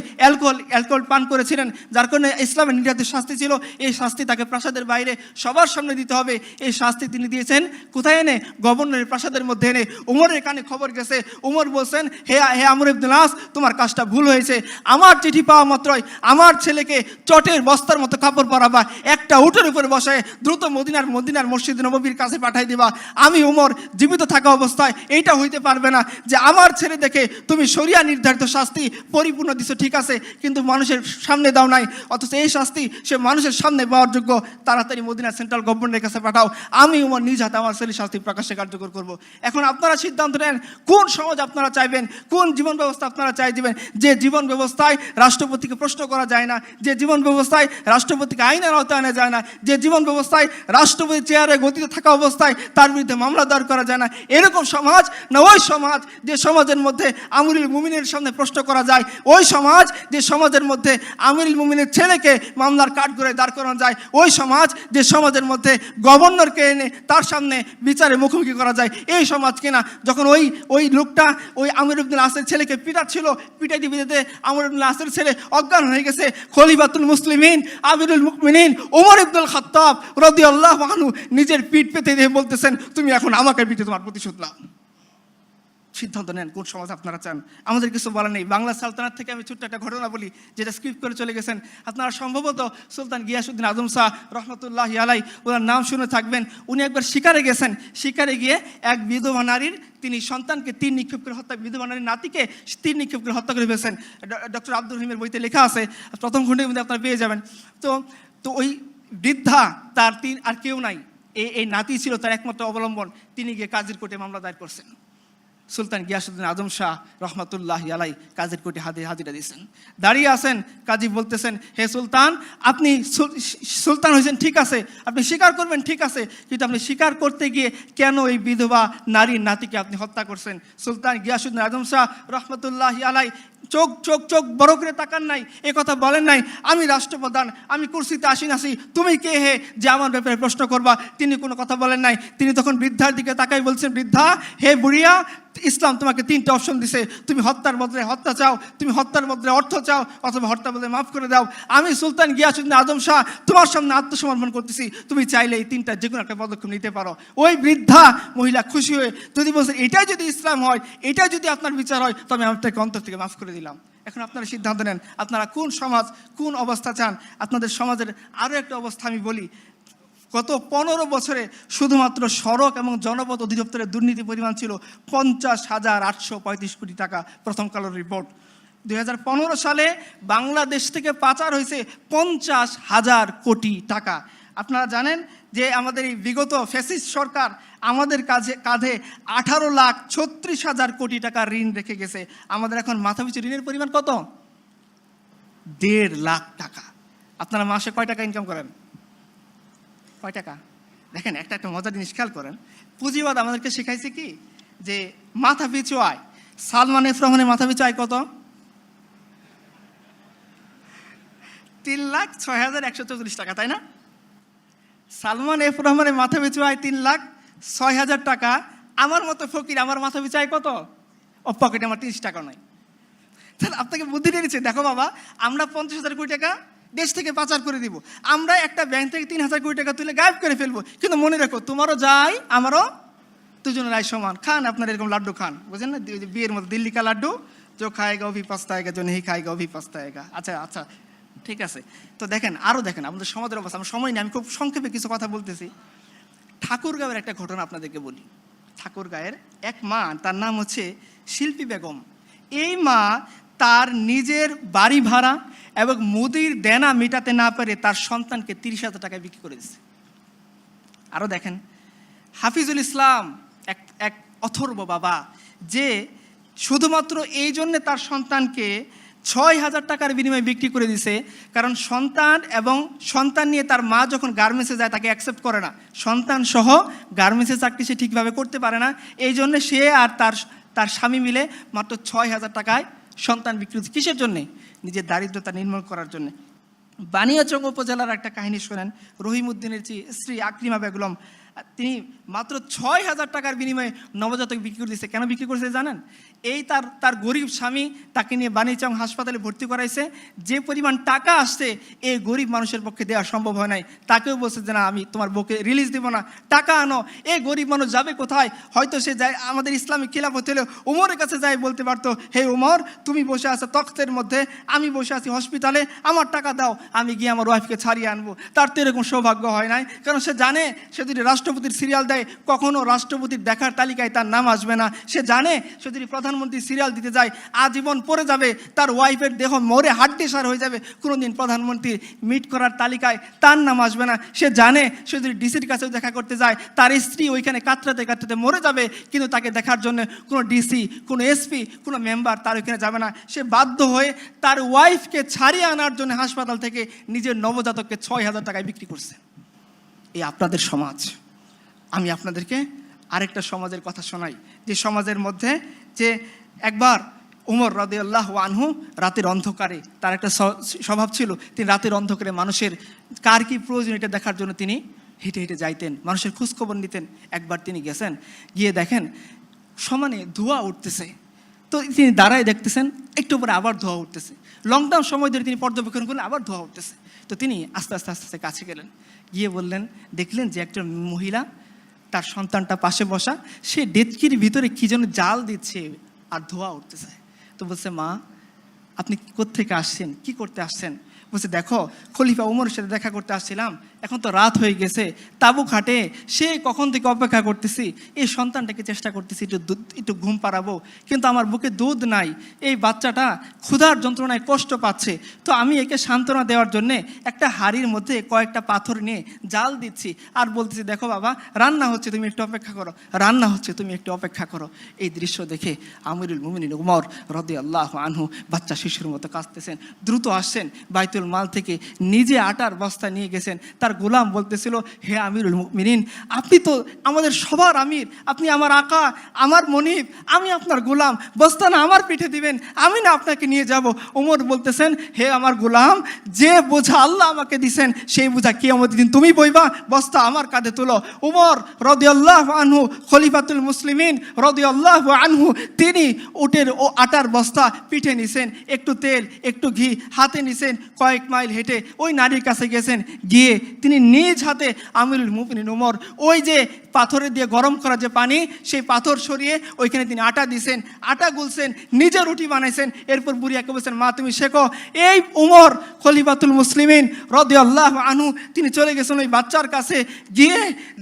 Speaker 1: অ্যালকোহল পান করেছিলেন, যার কারণে ইসলামের নির্দেশ শাস্তি ছিল এই শাস্তি তাকে প্রাসাদের বাইরে সবার সামনে দিতে হবে। এই শাস্তি তিনি দিয়েছেন কোথায় এনে? গভর্নরের প্রাসাদের মধ্যে এনে। উমরের কানে খবর গেছে, উমর বলছেন হে আমর ইবনুল আস, তোমার কাজটা ভুল হয়েছে। আমার চিঠি পাওয়া মাত্রই আমার ছেলেকে চটের বস্তার মতো কাপড় পরাবা, একটা উটের উপরে বসায় দ্রুত মদিনার মসজিদ নববীর কাছে পাঠাই দিবা। আমি উমর জীবিত থাকা অবস্থায় এইটা হইতে পারবে না যে আমার ছেলে দেখে তুমি শরিয়া নির্ধারিত শাস্তি পরিপূর্ণ দিছো, ঠিক আছে, কিন্তু মানুষের সামনে দাও নাই, অথচ এই শাস্তি সে মানুষের সামনে পাওয়ার যোগ্য। তাড়াতাড়ি মদিনার সেন্ট্রাল গভর্নমেন্টের কাছে পাঠাও, আমি উমর নিজ হাতে আমার ছেলের শাস্তি প্রকাশ্যে কার্যকর করব। এখন আপনারা সিদ্ধান্ত নেন কোন সমাজ আপনারা চাইবেন, কোন জীবন ব্যবস্থা আপনারা চাই দিবেন। যে জীবন ব্যবস্থায় রাষ্ট্রপতিকে প্রশ্ন করা যায় না, যে জীবন ব্যবস্থায় রাষ্ট্রপতিকে আইনের আওতায় আনা যায় না, যে জীবন ব্যবস্থায় রাষ্ট্রপতি চেয়ারে গতিতে থাকা অবস্থায় তার বিরুদ্ধে মামলা দায়ের করা যায় না, এরকম সমাজ? না ওই সমাজ যে সমাজের মধ্যে আমিরুল মুমিনের সামনে প্রশ্ন করা যায়? ওই সমাজ যে সমাজের মধ্যে আমিরুল মুমিনের ছেলেকে মামলার কাঠগড়ে দাঁড় করানো যায়? ওই সমাজ যে সমাজের মধ্যে গভর্নরকে এনে তার সামনে বিচারে মুখোমুখি করা যায়? এই সমাজ কিনা? যখন ওই লোকটা ওই আমর ইবনুল আসের ছেলেকে পিটাচ্ছিল, পিটাইতে পিটাইতে আমর ইবনুল আসের ছেলে অজ্ঞান হয়ে গেছে, খলিফাতুল মুসলিমিন আমিরুল মুমিনিন ওমর ইবনুল খাত্তাব রাদিয়াল্লাহু আনহু নিজের পিঠ পেতে দিয়ে বলতেছেন তুমি এখন আমাকে পিঠে তোমার প্রতিশোধ নাও। সিদ্ধান্ত নেন কোন সমাজ আপনারা চান। আমাদের কিছু বলার নেই। বাংলা সালতানাত থেকে আমি ছোট্ট একটা ঘটনা বলি, যেটা স্ক্রিপ্ট করে চলে গেছেন আপনারা। সম্ভবত সুলতান গিয়াসউদ্দিন আজম শাহ রহমতুল্লাহি আলাই, ওনার নাম শুনে থাকবেন। উনি একবার শিকারে গেছেন, শিকারে গিয়ে এক বিধবা নারীর তিনি সন্তানকে তীর নিক্ষেপ করে হত্যা, বিধবা নারীর নাতিকে তীর নিক্ষেপ করে হত্যা করে ফেলেছেন। ডক্টর আব্দুর রহিমের বইতে লেখা আছে, প্রথম খণ্ডের মধ্যে আপনারা পেয়ে যাবেন। তো ওই বৃদ্ধা, তার তিন আর কেউ নাই, এই নাতি ছিল তার একমাত্র অবলম্বন। তিনি গিয়ে কাজীর কোর্টে মামলা দায়ের করছেন। সুলতান গিয়াসউদ্দিন আজম শাহ রহমতুল্লাহি আলাই কাজীর কোর্টে হাজিরা দিয়েছেন। দাঁড়িয়ে আছেন, কাজী বলতেছেন হে সুলতান, আপনি সুলতান হয়েছেন ঠিক আছে, আপনি স্বীকার করবেন ঠিক আছে, কিন্তু আপনি স্বীকার করতে গিয়ে কেন এই বিধবা নারীর নাতিকে আপনি হত্যা করছেন? সুলতান গিয়াসউদ্দিন আজম শাহ রহমতুল্লাহি আলাই চোখ চোখ চোখ বড় করে তাকান নাই, এ কথা বলেন নাই আমি রাষ্ট্রপ্রধান, আমি কুরসিতে আসি নাসি, তুমি কে হে যে আমার ব্যাপারে প্রশ্ন করবা। তিনি কোনো কথা বলেন নাই। তিনি তখন বৃদ্ধার দিকে তাকাই বলছেন, বৃদ্ধা, হে বুড়িয়া, ইসলাম তোমাকে 3টে অপশন দিছে, তুমি হত্যার বদলে হত্যা চাও, তুমি হত্যার বদলে অর্থ চাও, অথবা হত্যার বদলে মাফ করে দাও। আমি সুলতান গিয়াসউদ্দিন আজম শাহ তোমার সামনে আত্মসমর্পণ করতেছি, তুমি চাইলে এই 3টার যে কোনো একটা পদক্ষেপ নিতে পারো। ওই বৃদ্ধা মহিলা খুশি হয়ে যদি বলছেন এটাই যদি ইসলাম হয়, এটাই যদি আপনার বিচার হয়, তবে আমি আপনাকে অন্তর থেকে মাফ করে দিলাম। এখন আপনারা সিদ্ধান্ত নেন আপনারা কোন সমাজ, কোন অবস্থা চান। আপনাদের সমাজের আরও একটা অবস্থা আমি বলি, গত 15 বছরে শুধুমাত্র সড়ক এবং জনপথ অধিদপ্তরের দুর্নীতি পরিমাণ ছিল 50,835 কোটি টাকা, প্রথম কালোর রিপোর্ট। 2015 সালে বাংলাদেশ থেকে পাচার হয়েছে 50,000 কোটি টাকা। আপনারা জানেন যে আমাদের এই বিগত ফ্যাসিস্ট সরকার আমাদের কাঁধে 18,36,000 কোটি টাকা ঋণ রেখে গেছে। আমাদের এখন মাথাপিছু ঋণের পরিমাণ কত? 1.5 লাখ টাকা। আপনারা মাসে কয় টাকা ইনকাম করেন? কয় টাকা? দেখেন, একটা মজার জিনিস খেয়াল করেন। পুঁজিবাদ আমাদেরকে শেখাইছে কি, যে মাথাপিছু আয়। সালমান এফ রহমানের মাথাপিছু আয় কত? 3,06,144 টাকা, তাই না? সালমান এফ রহমানের মাথাপিছু আয় 3,06,000 টাকা। আমার মতো ফকির, আমার মাথাপিছু আয় কত? ও পকেটে আমার 30 টাকা নয়। তাহলে আপনাকে বুদ্ধি দিয়েছে, দেখো বাবা, আমরা 50,000 কোটি টাকা দেশ থেকে পাচার করে দিব, আমরা একটা ব্যাংক থেকে 3,000 কোটি টাকা তুলে গায়েব করে ফেলবো। কিন্তু মনে রাখো, তোমারও যাই আমারও দুজনের আয় সমান। খান আপনার এরকম লাড্ডু খান, বুঝেন না? বিয়ের মতো দিল্লি কা লাড্ডু, जो খায়গা অভি পস্তায়েগা, जो नहीं খায়গা অভি পস্তায়েগা। আচ্ছা আচ্ছা, ঠিক আছে। তো দেখেন, আরও দেখেন আমাদের সমাজের অবস্থা। আমার সময় নেই, আমি খুব সংক্ষেপে কিছু কথা বলতেছি। ঠাকুরগাঁওয়ের একটা ঘটনা আপনাদেরকে বলি। ঠাকুরগাঁয়ের এক মা, তার নাম হচ্ছে শিল্পী বেগম। এই মা তার নিজের বাড়ি ভাড়া এবং মুদির দেনা মেটাতে না পারে তার সন্তানকে 30,000 টাকায় বিক্রি করে দিচ্ছে। আরও দেখেন, হাফিজুল ইসলাম, এক অথর্ব বাবা, যে শুধুমাত্র এই জন্যে তার সন্তানকে 6,000 টাকার বিনিময়ে বিক্রি করে দিছে, কারণ সন্তান নিয়ে তার মা যখন গার্মেন্টসে যায় তাকে অ্যাকসেপ্ট করে না। সন্তান সহ গার্মেন্টসের চাকরি সে ঠিকভাবে করতে পারে না, এই জন্যে সে আর তার স্বামী মিলে মাত্র 6,000 টাকায় সন্তান বিক্রি হচ্ছে। কিসের জন্যে? নিজের দারিদ্রতা নির্মূল করার জন্যে। বানিয়াচং উপজেলার একটা কাহিনী শোনেন। রহিমউদ্দিনের স্ত্রী আকলিমা বেগম, তিনি মাত্র 6,000 টাকার বিনিময়ে নবজাতক বিক্রি করে দিয়েছে। কেন বিক্রি করেছে জানেন? এই তার গরিব স্বামী তাকে নিয়ে বানিয়াচং হাসপাতালে ভর্তি করাইছে। যে পরিমাণ টাকা আসছে এই গরিব মানুষের পক্ষে দেওয়া সম্ভব হয় নাই। তাকেও বলছে যে না, আমি তোমার বউকে রিলিজ দেবো না, টাকা আনো। এই গরিব মানুষ যাবে কোথায়? হয়তো সে যায় আমাদের ইসলামিক খিলাফত হলে উমরের কাছে যায় বলতে পারতো, হে উমর, তুমি বসে আছো তখ্তের মধ্যে, আমি বসে আছি হসপিটালে, আমার টাকা দাও, আমি গিয়ে আমার ওয়াইফকে ছাড়িয়ে আনবো। তার তো এরকম সৌভাগ্য হয় নাই, কারণ সে জানে সে যদি রাষ্ট্রপতির সিরিয়াল দেয় কখনো রাষ্ট্রপতির দেখার তালিকায় তার নাম আসবে না। সে জানে সে যদি প্রধানমন্ত্রী সিরিয়াল দিতে যায় আজীবন পড়ে যাবে, তার ওয়াইফের দেহ মরে হাড্ডিসার হয়ে যাবে, কোনোদিন প্রধানমন্ত্রীর মিট করার তালিকায় তার নাম আসবে না। সে জানে সে যদি ডিসির কাছেও দেখা করতে যায় তার স্ত্রী ওইখানে কাতরাতে কাতরাতে মরে যাবে, কিন্তু তাকে দেখার জন্য কোনো ডিসি, কোনো এসপি, কোনো মেম্বার তার ওইখানে যাবে না। সে বাধ্য হয়ে তার ওয়াইফকে ছাড়িয়ে আনার জন্য হাসপাতাল থেকে নিজের নবজাতককে 6,000 টাকায় বিক্রি করছে। এই আপনাদের সমাজ। আমি আপনাদেরকে আরেকটা সমাজের কথা শোনাই, যে সমাজের মধ্যে যে একবার উমর রাদিয়াল্লাহু আনহু রাতের অন্ধকারে, তার একটা স্বভাব ছিল, তিনি রাতের অন্ধকারে মানুষের কার কি প্রয়োজন এটা দেখার জন্য তিনি হেঁটে হেঁটে যাইতেন, মানুষের খোঁজখবর নিতেন। একবার তিনি গেছেন, গিয়ে দেখেন সমানে ধোঁয়া উঠতেছে। তো তিনি দাঁড়ায় দেখতেছেন, একটু পরে আবার ধোঁয়া উঠতেছে। লকডাউন সময় ধরে তিনি পর্যবেক্ষণ করলেন, আবার ধোঁয়া উঠতেছে। তো তিনি আস্তে আস্তে আস্তে আস্তে কাছে গেলেন, গিয়ে বললেন, দেখলেন যে একজন মহিলা তার সন্তানটা পাশে বসা, সে ডেচকির ভিতরে কি যেন জাল দিচ্ছে আর ধোঁয়া উঠতেছে। তো বলছে, মা আপনি কোত্থেকে আসছেন, কি করতে আসছেন? বলছে, দেখো খলিফা উমরের সাথে দেখা করতে আসছিলাম, এখন তো রাত হয়ে গেছে, তাবু খাটে সে কখন থেকে অপেক্ষা করতেছি, এই সন্তানটাকে চেষ্টা করতেছি একটু ঘুম পাড়াবো, কিন্তু আমার বুকে দুধ নাই, এই বাচ্চাটা ক্ষুধার যন্ত্রণায় কষ্ট পাচ্ছে। তো আমি একে সান্ত্বনা দেওয়ার জন্যে একটা হাঁড়ির মধ্যে কয়েকটা পাথর নিয়ে জাল দিচ্ছি আর বলতেছি, দেখো বাবা রান্না হচ্ছে, তুমি একটু অপেক্ষা করো, রান্না হচ্ছে, তুমি একটু অপেক্ষা করো। এই দৃশ্য দেখে আমিরুল মুমিনিন উমর রাদিয়াল্লাহু আনহু বাচ্চা শিশুর মতো কাঁদতেছেন, দ্রুত আসছেন, বাইতুল বাইতুল মাল থেকে নিজে আটার বস্তা নিয়ে গেছেন। তার গোলাম বলতেছিল, হে আমিরুল মুমিনিন, আপনি তো আমাদের সবার আমির, আপনি আমার আকা, আমার মনিব, আমি আপনার গোলাম, বস্তা না আমার পিঠে দিবেন, আমি না আপনাকে নিয়ে যাব। ওমর বলতেছেন, হে আমার গোলাম, যে বোঝা আল্লাহ আমাকে দিছেন সেই বোঝা কিয়ামতের দিন তুমি বইবা, বস্তা আমার কাঁধে তুলো। ওমর রাদিয়াল্লাহু আনহু, খলিফাতুল মুসলিমিন রাদিয়াল্লাহু আনহু, তিনি উটের ও আটার বস্তা পিঠে নিছেন, একটু তেল একটু ঘি হাতে নিছেন, কয়েক মাইল হেঁটে ওই নারীর কাছে গেছেন, গিয়ে তিনি নিজ হাতে আমিরুল মুমিনিন ওমর ওই যে পাথরে দিয়ে গরম করা যে পানি, সেই পাথর সরিয়ে ওইখানে তিনি আটা দিছেন, আটা গুলছেন, নিজে রুটি বানাইছেন। এরপর বুড়িয়াকে বলছেন, মা তুমি শেখো। এই উমর খলিফাতুল মুসলিমিন রাদিয়াল্লাহু আনহু তিনি চলে গেছেন ওই বাচ্চার কাছে, গিয়ে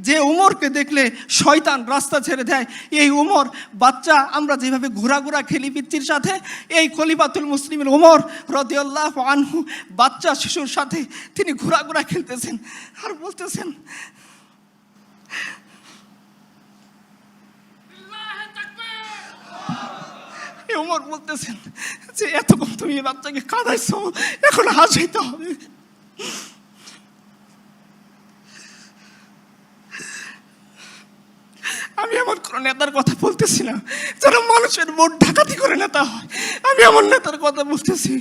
Speaker 1: যে উমরকে দেখলে শয়তান রাস্তা ছেড়ে দেয়, এই উমর বাচ্চা, আমরা যেভাবে ঘোরাঘোরা খেলি পিচ্চির সাথে, এই খলিফাতুল মুসলিমিন উমর রাদিয়াল্লাহু আনহু বাচ্চা শিশুর সাথে তিনি ঘোরাঘোরা খেলতেছেন আর বলতেছেন, ওমর বলতেছেন যে এতক্ষণ তুমি এই বাচ্চাকে কাঁদাইছো, এখন হাসাইতে হবে। আমি আমার কোনো নেতার কথা বলতেছি না যারা মানুষের ভোট ডাকাতি করে নেতা হয়, আমি আমার নেতার কথা বলতেছি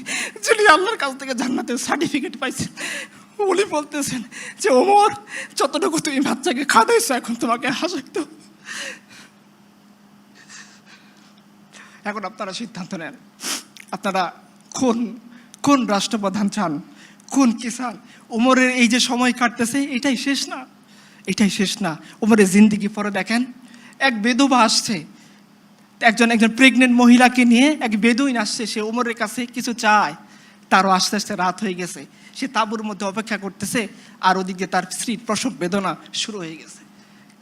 Speaker 1: যিনি আল্লাহর কাছ থেকে জান্নাতের সার্টিফিকেট পাইছেন। উনি বলতেছেন যে ওমর, যতটুকু তুমি বাচ্চাকে কাঁদাইছো এখন তোমাকে হাসাইতে হবে। এখন আপনারা সিদ্ধান্ত নেন, আপনারা কোন কোন রাষ্ট্রপ্রধান চান, কোন কি চান। ওমরের এই যে সময় কাটতেছে এটাই শেষ না, এটাই শেষ না। ওমরের জিন্দিগি পরে দেখেন, এক বেদুবা আসছে, একজন প্রেগনেন্ট মহিলাকে নিয়ে এক বেদুইন আসছে, সে ওমরের কাছে কিছু চায়। তারও আস্তে আস্তে রাত হয়ে গেছে, সে তাঁবুর মধ্যে অপেক্ষা করতেছে, আর ওদিকে তার স্ত্রীর প্রসব বেদনা শুরু হয়ে গেছে,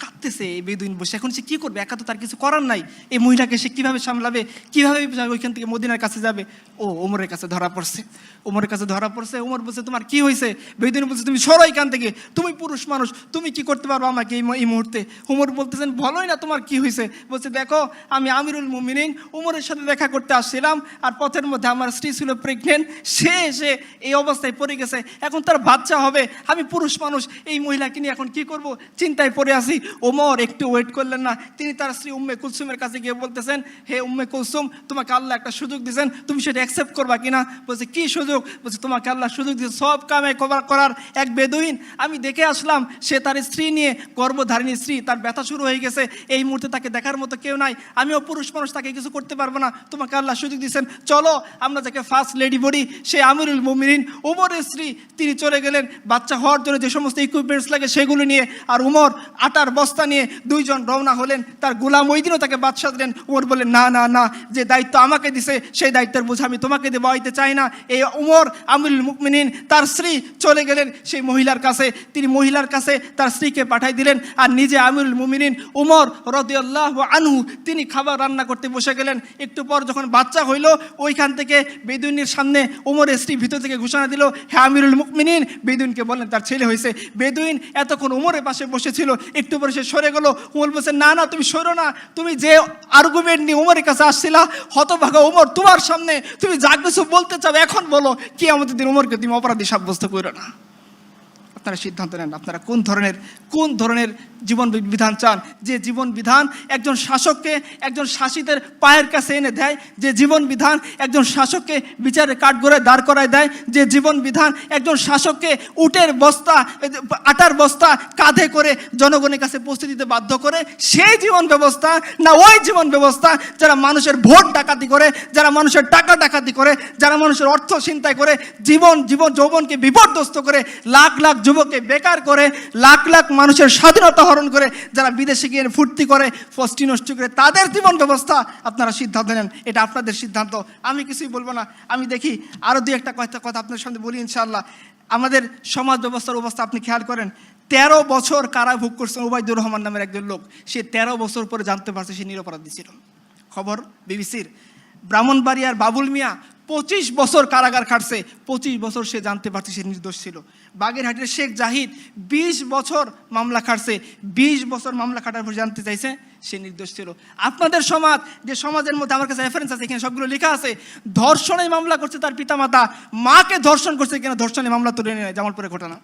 Speaker 1: কাঁদতেছে এই বেদুইন বসে। এখন সে কী করবে, একা তো তার কিছু করার নাই, এই মহিলাকে সে কীভাবে সামলাবে, কীভাবে ওইখান থেকে মদিনার কাছে যাবে। ও ওমরের কাছে ধরা পড়ছে, ওমরের কাছে ধরা পড়ছে। ওমর বলছে, তোমার কি হয়েছে? বেদুইন বলছে, তুমি সরো এখান থেকে, তুমি পুরুষ মানুষ, তুমি কি করতে পারবো আমাকে এই মুহূর্তে? ওমর বলতেছেন, বলোই না তোমার কি হয়েছে। বলছে, দেখো আমি আমিরুল মুমিনিন ওমরের সাথে দেখা করতে আসছিলাম, আর পথের মধ্যে আমার স্ত্রী ছিল প্রেগনেন্ট, সে এসে এই অবস্থায় পড়ে গেছে, এখন তার বাচ্চা হবে, আমি পুরুষ মানুষ, এই মহিলাকে নিয়ে এখন কি করব, চিন্তায় পড়ে আসি। ওমর একটু ওয়েট করলেন না, তিনি তার স্ত্রী উম্মে কুলসুমের কাছে গিয়ে বলতেছেন, হে উম্মে কুলসুম, তোমাকে আল্লাহ একটা সুযোগ দিয়েছেন, তুমি সেটা অ্যাকসেপ্ট করবা কিনা? বলছে, কি সুযোগ? বলছে, তোমাকে আল্লাহ সুযোগ দিয়েছে সব কামে কভার করার। এক বেদুইন আমি দেখে আসলাম, সে তার স্ত্রী নিয়ে, গর্ভধারিণী স্ত্রী, তার ব্যথা শুরু হয়ে গেছে, এই মুহূর্তে তাকে দেখার মতো কেউ নাই, আমিও পুরুষ মানুষ, তাকে কিছু করতে পারবো না, তোমাকে আল্লাহ সুযোগ দিয়েছেন, চলো আমরা যাকে ফার্স্ট লেডি বলি, সে আমিরুল মুমিনিন ওমরের স্ত্রী, তিনি চলে গেলেন বাচ্চা হওয়ার জন্য যে সমস্ত ইকুইপমেন্টস লাগে সেগুলো নিয়ে, আর উমর আটার বস্তা নিয়ে দুইজন রওনা হলেন। তার গোলাম ওই দিনও তাকে বাদশা দিলেন। ওমর বললেন, না না না, যে দায়িত্ব আমাকে দিছে সেই দায়িত্বের বোঝা আমি তোমাকে দেওয়াইতে চাই না। এই উমর আমিরুল মুমিনিন, তার স্ত্রী চলে গেলেন সেই মহিলার কাছে, তিনি মহিলার কাছে তার স্ত্রীকে পাঠাই দিলেন, আর নিজে আমিরুল মুমিনিন উমর রাদিয়াল্লাহু আনহু তিনি খাবার রান্না করতে বসে গেলেন। একটু পর যখন বাচ্চা হইল, ওইখান থেকে বেদুইনের সামনে উমরের স্ত্রী ভিতর থেকে ঘোষণা দিল, হে আমিরুল মুমিনিন। বেদুইনকে বললেন তার ছেলে হয়েছে। বেদুইন এতক্ষণ উমরের পাশে বসেছিল, একটু পরে সে সরে গেল। উমর বলছে, না না তুমি সরো না, তুমি যে আর্গুমেন্ট নিয়ে উমরের কাছে আসছিলা, হতভাগা উমর, তোমার সামনে তুমি যা কিছু বলতে চাও এখন বলো, কি আমাদের দিন উমরকে তুমি অপরাধী সাব্যস্ত করো না। আপনারা সিদ্ধান্ত নেন, আপনারা কোন ধরনের জীবন বিধান চান। যে জীবন বিধান একজন শাসককে একজন শাসিতের পায়ের কাছে এনে দেয়, যে জীবন বিধান একজন শাসককে বিচারে কাঠগড়ায় দাঁড় করায় দেয়, যে জীবন বিধান একজন শাসককে উটের বস্তা, আটার বস্তা কাঁধে করে জনগণের কাছে পৌঁছে দিতে বাধ্য করে, সেই জীবন ব্যবস্থা না ওই জীবন ব্যবস্থা যারা মানুষের ভোট ডাকাতি করে, যারা মানুষের টাকা ডাকাতি করে, যারা মানুষের অর্থ ছিনতাই করে, জীবন যৌবনকে বিপর্যস্ত করে, লাখ লাখ যুবককে বেকার করে, লাখ লাখ মানুষের স্বাধীনতা হরণ করে, যারা বিদেশে গিয়ে ফুর্তি করে, ফষ্টি নষ্ট করে, তাদের জীবন ব্যবস্থা আপনারা সিদ্ধান্ত নেন। এটা আপনাদের সিদ্ধান্ত, আমি কিছুই বলবো না। আমি দেখি আরও দুই একটা কথা আপনার সামনে বলি ইনশাআল্লাহ। আমাদের সমাজ ব্যবস্থার অবস্থা আপনি খেয়াল করেন, 13 বছর কারাভোগ করছেন ওবায়দুর রহমান নামের একজন লোক। সে 13 বছর পরে জানতে পারছে সে নিরপরাধী ছিল। খবর বিবিসির। ব্রাহ্মণবাড়িয়ার বাবুল মিয়া 25 বছর কারাগার খাটছে, 25 বছর সে জানতে পারছে সে নির্দোষ ছিল। বাগেরহাটের শেখ জাহিদ 20 বছর মামলা খাটছে, 20 বছর মামলা খাটার পর জানতে চাইছে সে নির্দোষ ছিল। আপনাদের সমাজ, যে সমাজের মধ্যে আমার কাছে রেফারেন্স আছে, এখানে সবগুলো লেখা আছে, ধর্ষণে মামলা করছে তার পিতামাতা, মাকে ধর্ষণ করছে কিনা ধর্ষণে মামলা তুলে নেয়, জামালপুরের ঘটনা।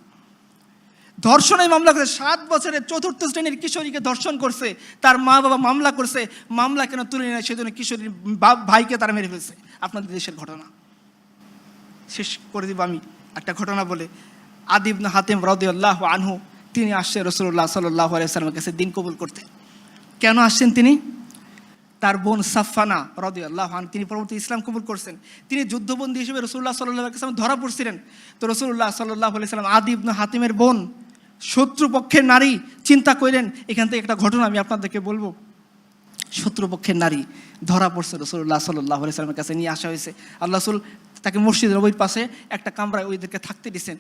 Speaker 1: ধর্ষণের মামলা করছে, 7 বছরের 4র্থ শ্রেণীর কিশোরীকে ধর্ষণ করছে, তার মা বাবা মামলা করছে, মামলা কেন তুলে নেয় সেজন্য কিশোরীর ভাইকে তারা মেরে ফেলছে। আপনাদের দেশের ঘটনা। শেষ করে দিব আমি একটা ঘটনা বলে। আদি ইবনে হাতিম রাদিয়াল্লাহু আনহু, তিনি আসছে রাসূলুল্লাহ সাল্লাল্লাহু আলাইহি ওয়াসাল্লামের কাছে দিন কবুল করতে। কেন আসছেন তিনি? তার বোন সাফফানা রাদিয়াল্লাহু আনহা, তিনি পরবর্তী ইসলাম কবুল করছেন। তিনি যুদ্ধবন্দী হিসেবে রাসূলুল্লাহ সাল্লাল্লাহু আলাইহি ওয়াসাল্লাম ধরা পড়ছিলেন। তো রাসূলুল্লাহ সাল্লাল্লাহু আলাইহি ওয়াসাল্লাম আদি ইবনে হাতিমের বোন, শত্রুপক্ষের নারী, চিন্তা করলেন এখান থেকে একটা ঘটনা আমি আপনাদেরকে বলবো। শত্রুপক্ষের নারী ধরা পড়ছে, রাসূলুল্লাহ সাল্লাল্লাহু আলাইহি ওয়াসাল্লামের কাছে নিয়ে আসা হয়েছে। আল্লাহ রাসূল তাকে মসজিদ নববীর পাশে একটা কামরায় ওইদেরকে থাকতে দিয়েছেন।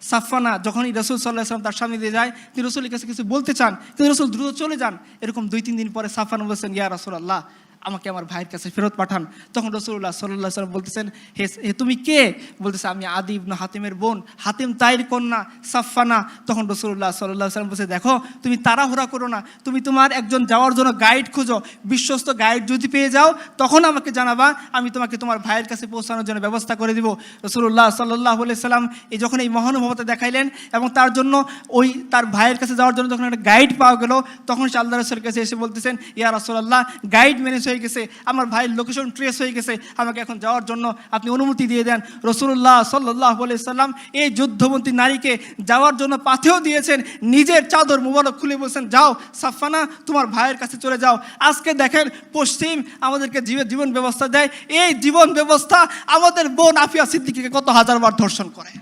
Speaker 1: সাফফানা যখনই রাসূল সাল্লাল্লাহু আলাইহি ওয়াসাল্লাম তার সামনে দিয়ে যায়, তিনি রাসূলের কাছে কিছু বলতে চান, কিন্তু রাসূল দ্রুত চলে যান। এরকম 2-3 দিন পরে সাফফানা বলছেন, ইয়া রাসূলুল্লাহ, আমাকে আমার ভাইয়ের কাছে ফেরত পাঠান। তখন রাসূলুল্লাহ সাল্লাল্লাহু আলাইহি ওয়াসাল্লাম বলতেছেন, হে তুমি কে? বলতেছে, আমি আদি ইবনে হাতিমের বোন, হাতিম তাইর কন্যা সাফফানা। তখন রাসূলুল্লাহ সাল্লাল্লাহু আলাইহি ওয়াসাল্লাম বলছে, দেখো তুমি তাড়াহুড়া করো না, তুমি তোমার একজন যাওয়ার জন্য গাইড খোঁজো, বিশ্বস্ত গাইড যদি পেয়ে যাও তখন আমাকে জানাবা, আমি তোমাকে তোমার ভাইয়ের কাছে পৌঁছানোর জন্য ব্যবস্থা করে দিব। রাসূলুল্লাহ সাল্লাল্লাহু আলাইহি ওয়াসাল্লাম যখন এই মহানুভবতা দেখাইলেন এবং তার জন্য ওই তার ভাইয়ের কাছে যাওয়ার জন্য যখন একটা গাইড পাওয়া গেল, তখন সে আল্লাহ রাসূলের কাছে এসে বলতেছেন, ইয়া রাসূলুল্লাহ, গাইড ম্যানেজ হয়ে গেছে, আমার ভাইয়ের লোকেশন ট্রেস হয়ে গেছে, আমাকে এখন যাওয়ার জন্য আপনি অনুমতি দিয়ে দেন। রাসূলুল্লাহ সাল্লাল্লাহু আলাইহি ওয়াসাল্লাম এই যুদ্ধবন্দী নারীকে যাওয়ার জন্য পাথেও দিয়েছেন, নিজের চাদর মুবারক খুলে বলছেন, যাও সাফফানা, তোমার ভাইয়ের কাছে চলে যাও। আজকে দেখেন পশ্চিম আমাদেরকে জীবন ব্যবস্থা দেয়, এই জীবন ব্যবস্থা আমাদের বোন আফিয়া সিদ্দিকীকে কত হাজারবার ধর্ষণ করে।